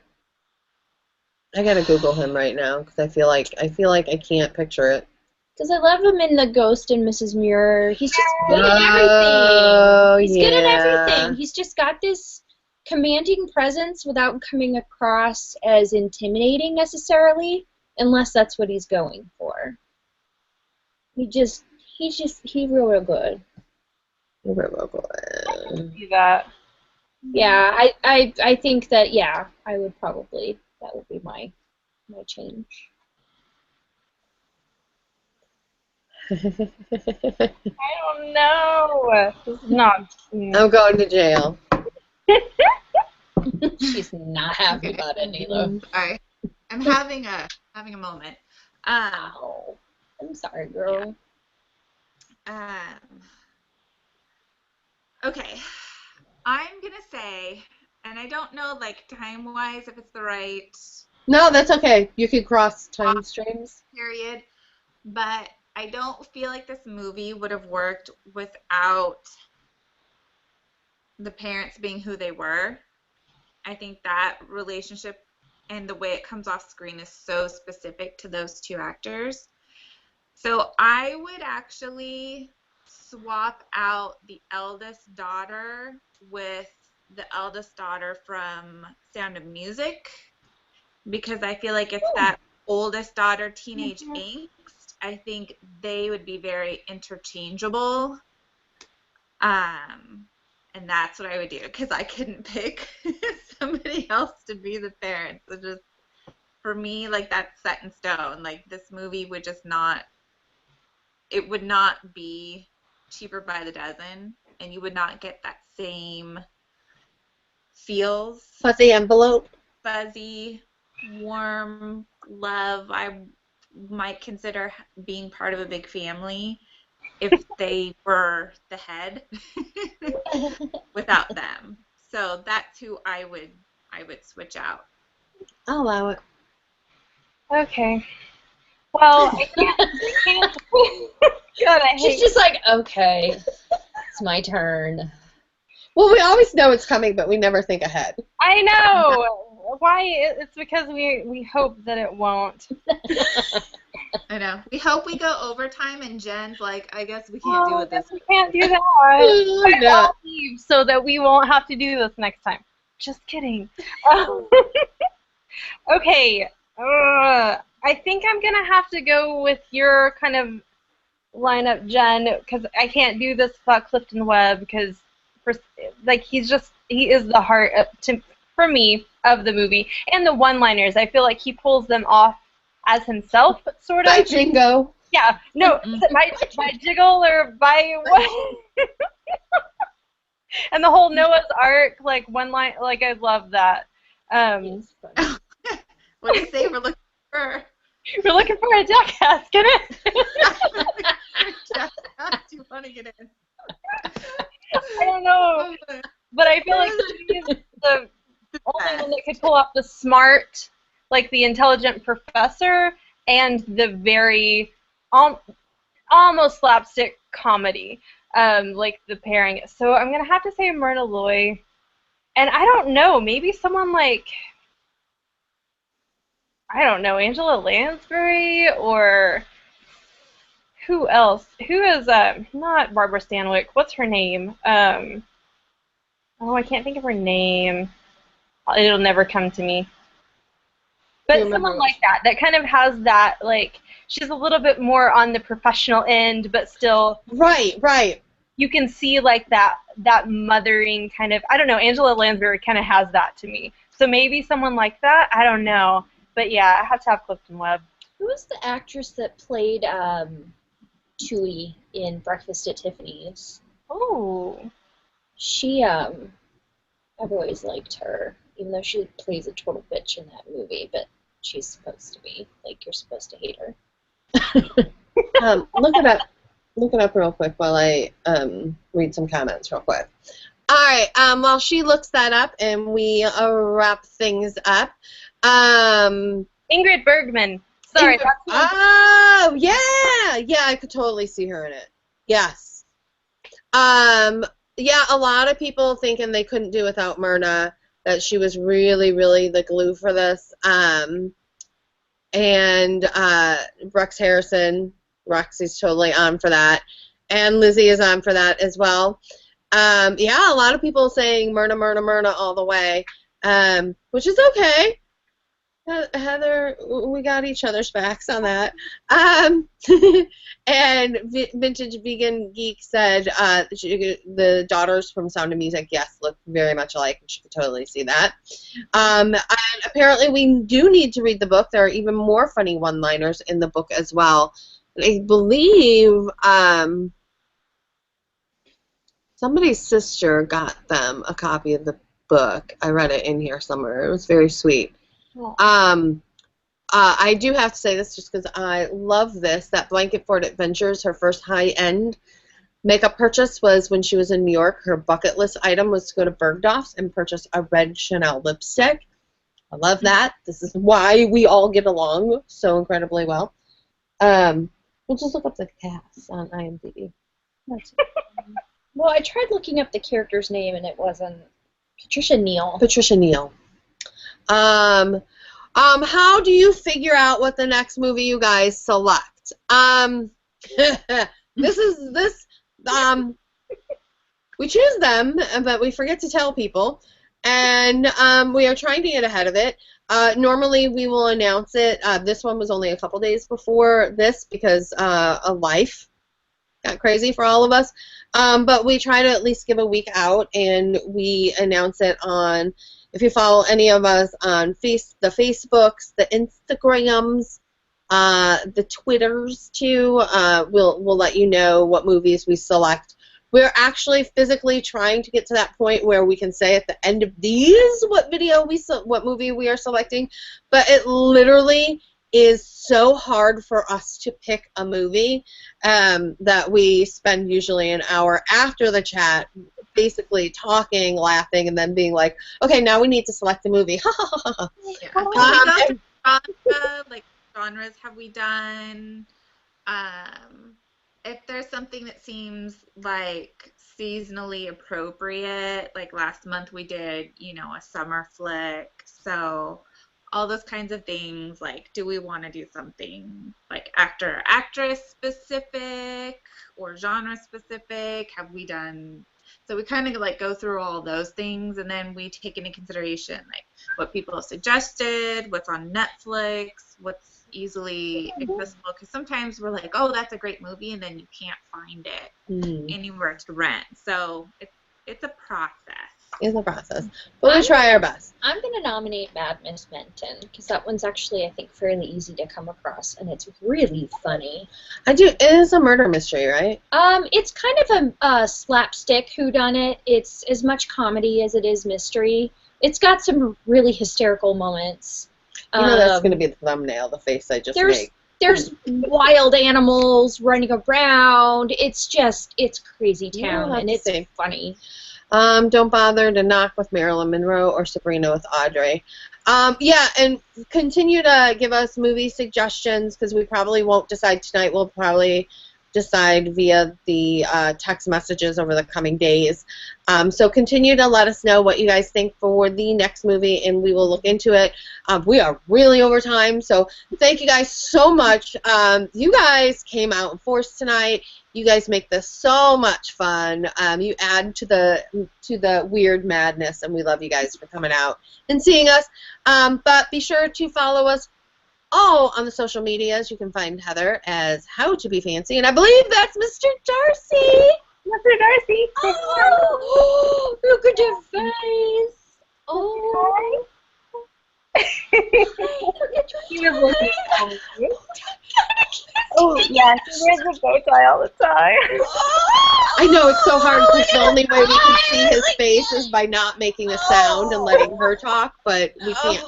I gotta Google him right now, because I feel like I can't picture it. Because I love him in The Ghost and Mrs. Muir. He's just good at Oh, everything. He's good at yeah. everything. He's just got this commanding presence without coming across as intimidating necessarily, unless that's what he's going for. He's real good. See that. Yeah, I think that, yeah, I would probably, that would be my change. I don't know. This is not. I'm going to jail. She's not happy about it, neither. Sorry. I'm having a moment. Oh, I'm sorry, girl. Okay. I'm gonna say, and I don't know, like, time-wise, if it's the right No, that's okay. You can cross time streams. period, but I don't feel like this movie would have worked without the parents being who they were. I think that relationship and the way it comes off screen is so specific to those two actors. So I would actually swap out the eldest daughter with the eldest daughter from Sound of Music, because I feel like it's that oldest daughter teenage angst. I think they would be very interchangeable. And that's what I would do, because I couldn't pick somebody else to be the parents. So just, for me, like, that's set in stone. Like, this movie would just not, it would not be Cheaper by the Dozen, and you would not get that same feels. Fuzzy envelope. Fuzzy, warm love. I might consider being part of a big family if they were the head without them. So that's who I would switch out. I'll allow it. Okay. Well, I can't. God, I hate She's just like, okay, it's my turn. Well, we always know it's coming, but we never think ahead. I know. Why? It's because we hope that it won't. I know. We hope we go overtime, and Jen's like, I guess we can't do it this We week. can't do that. Yeah. I'll leave so that we won't have to do this next time. Just kidding. Okay. I think I'm gonna have to go with your kind of lineup, Jen, because I can't do this without Clifton Webb, because he is the heart for me of the movie, and the one-liners. I feel like he pulls them off as himself, sort of. Bye, Jingo. Yeah, no, by jiggle or by what? And the whole Noah's Ark, like one line, like I love that. What do you say? We're looking for a jackass. Get it? Do you want to get in? I don't know, but I feel like she's the only one that could pull off the smart, like the intelligent professor, and the very almost slapstick comedy, like the pairing. So I'm gonna have to say Myrna Loy, and I don't know, maybe someone like, I don't know, Angela Lansbury, or who else? Who is not Barbara Stanwyck? What's her name? Oh, I can't think of her name. It'll never come to me. But someone like that kind of has that, like, she's a little bit more on the professional end, but still. Right. You can see, like, that mothering kind of, I don't know, Angela Lansbury kind of has that to me. So maybe someone like that, I don't know. But yeah, I have to have Clifton Webb. Who was the actress that played Tui in Breakfast at Tiffany's? Oh. She, I've always liked her, even though she plays a total bitch in that movie, but she's supposed to be. Like, you're supposed to hate her. Look it up real quick while I read some comments real quick. All right, while she looks that up and we wrap things up. Ingrid Bergman. Sorry. Oh, yeah, I could totally see her in it. Yes. Yeah, a lot of people thinking they couldn't do without Myrna, that she was really, really the glue for this. And Rex Harrison, Roxy's totally on for that. And Lizzie is on for that as well. Yeah, a lot of people saying Myrna all the way, which is okay. Heather, we got each other's backs on that. And Vintage Vegan Geek said the daughters from Sound of Music, yes, look very much alike, and she could totally see that. And apparently we do need to read the book. There are even more funny one-liners in the book as well. I believe somebody's sister got them a copy of the book. I read it in here somewhere. It was very sweet. I do have to say this just because I love this, that Blanket Fort Adventures, her first high-end makeup purchase was when she was in New York. Her bucket list item was to go to Bergdorf's and purchase a red Chanel lipstick. I love that. This is why we all get along so incredibly well. We'll just look up the cast on IMDb. Well, I tried looking up the character's name, and it wasn't Patricia Neal. How do you figure out what the next movie you guys select? We choose them, but we forget to tell people, and we are trying to get ahead of it. Normally we will announce it. This one was only a couple days before this because of life got crazy for all of us. But we try to at least give a week out, and we announce it on, if you follow any of us on the Facebooks, the Instagrams, the Twitters too, we'll let you know what movies we select. We're actually physically trying to get to that point where we can say at the end of these what movie we are selecting, but it literally is so hard for us to pick a movie that we spend usually an hour after the chat basically talking, laughing, and then being like, okay, now we need to select a movie. Like genres have we done? If there's something that seems like seasonally appropriate, like last month we did, a summer flick, so all those kinds of things, like, do we want to do something like actor, actress specific or genre specific? Have we done? So we kind of like go through all those things, and then we take into consideration like what people have suggested, what's on Netflix, what's easily accessible, because sometimes we're like, oh, that's a great movie, and then you can't find it anywhere to rent. So it's a process. It's a process. But we try our best. I'm going to nominate Mad Miss Benton because that one's actually, I think, fairly easy to come across, and it's really funny. It is a murder mystery, right? It's kind of a slapstick whodunit. It's as much comedy as it is mystery. It's got some really hysterical moments. You know that's going to be the thumbnail, the face I just made. There's wild animals running around. It's crazy town, and it's funny. Don't bother to knock with Marilyn Monroe or Sabrina with Audrey. Yeah, and continue to give us movie suggestions because we probably won't decide tonight. We'll probably decide via the text messages over the coming days. So continue to let us know what you guys think for the next movie, and we will look into it. We are really over time, so thank you guys so much. You guys came out in force tonight. You guys make this so much fun. You add to the weird madness, and we love you guys for coming out and seeing us. But be sure to follow us all on the social medias. You can find Heather as How to Be Fancy, and I believe that's Mr. Darcy. Mr. Darcy. Oh, look at your face. Oh. He was looking at me. Oh, yeah, he wears a bow tie all the time. I know, it's so hard because the only way we can see his face is by not making a sound and letting her talk, but we can't.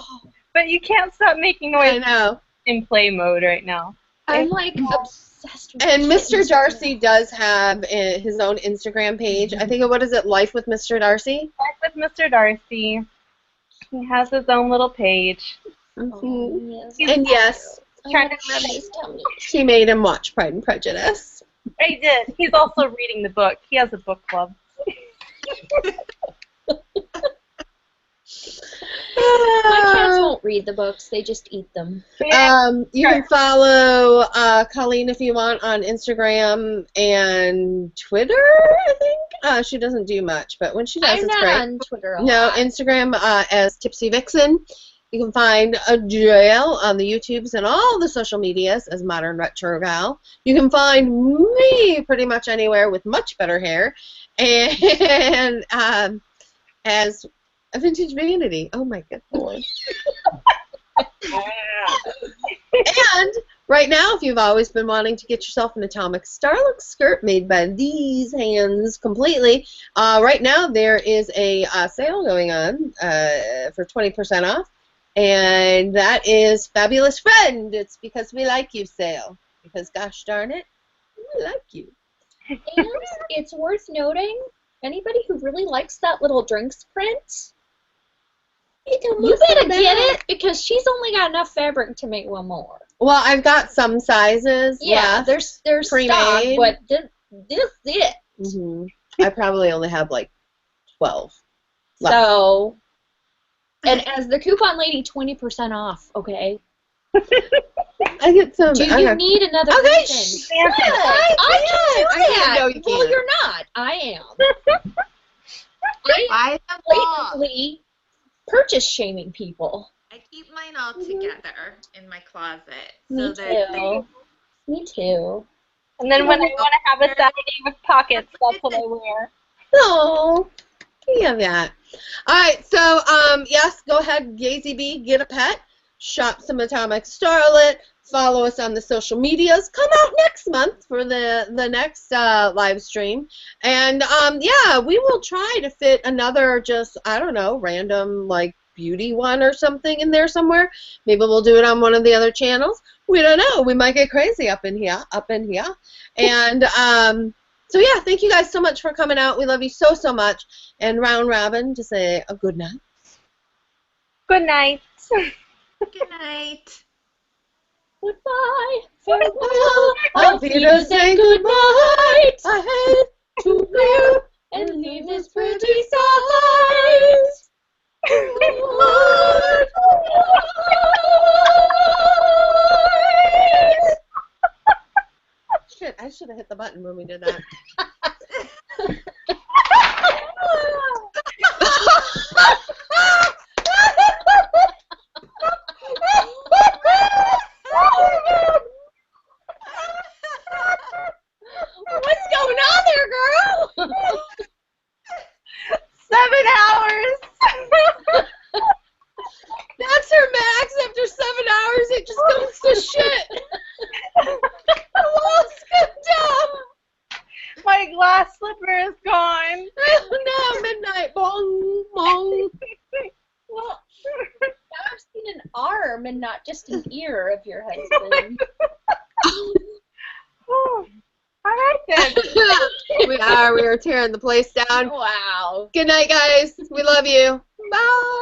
But you can't stop making noise. I know. In play mode right now. I'm like obsessed with And Mr. Darcy does have his own Instagram page. I think, what is it, Life with Mr. Darcy? Life with Mr. Darcy. He has his own little page. Mm-hmm. Yes. And yes, Trying to she made him watch Pride and Prejudice. I did. He's also reading the book. He has a book club. My cats won't read the books, they just eat them. You can follow Colleen if you want on Instagram and Twitter, I think. She doesn't do much, but when she does, it's great. I'm not on Twitter a No, lot. Instagram as Tipsy Vixen. You can find Jael on the YouTubes and all the social medias as Modern Retro Gal. You can find me pretty much anywhere with much better hair. And as a Vintage Vanity. Oh my goodness. And right now, if you've always been wanting to get yourself an Atomic Starlock skirt made by these hands completely, right now there is a sale going on for 20% off. And that is Fabulous Friend. It's because we like you sale. Because gosh darn it, we like you. And it's worth noting, anybody who really likes that little drinks print, you better get it because she's only got enough fabric to make one more. Well, I've got some sizes. Yeah, left, there's stock, but this is it. Mm-hmm. I probably only have like 12 left. So, and as the coupon lady, 20% off. Okay. I get some. Do you need another reason? I can do that. No, you can't. Well, you're not. I am. I blatantly purchase shaming people. I keep mine all together in my closet. Me too. Me too. And then when I want to have a Saturday with pockets, that's what I wear. Oh, yeah, that. All right, so yes, go ahead, Gazy B, get a pet, shop some Atomic Starlet, follow us on the social medias. Come out next month for the next live stream, and yeah, we will try to fit another just random like beauty one or something in there somewhere. Maybe we'll do it on one of the other channels. We don't know. We might get crazy up in here. And so yeah, thank you guys so much for coming out. We love you so, so much. And round robin to say a good night. Good night. Good night. Goodbye. Farewell. I'll be to say goodbye. I hate to leave And leave this pretty sight. Shit, I should have hit the button when we did that. What's going on there, girl? 7 hours. just goes to shit. The walls come down. My glass slipper is gone. Oh no, midnight. Bong, bong. Well, now I've seen an arm and not just an ear of your husband. Oh, all right then. We are tearing the place down. Wow. Good night, guys. We love you. Bye.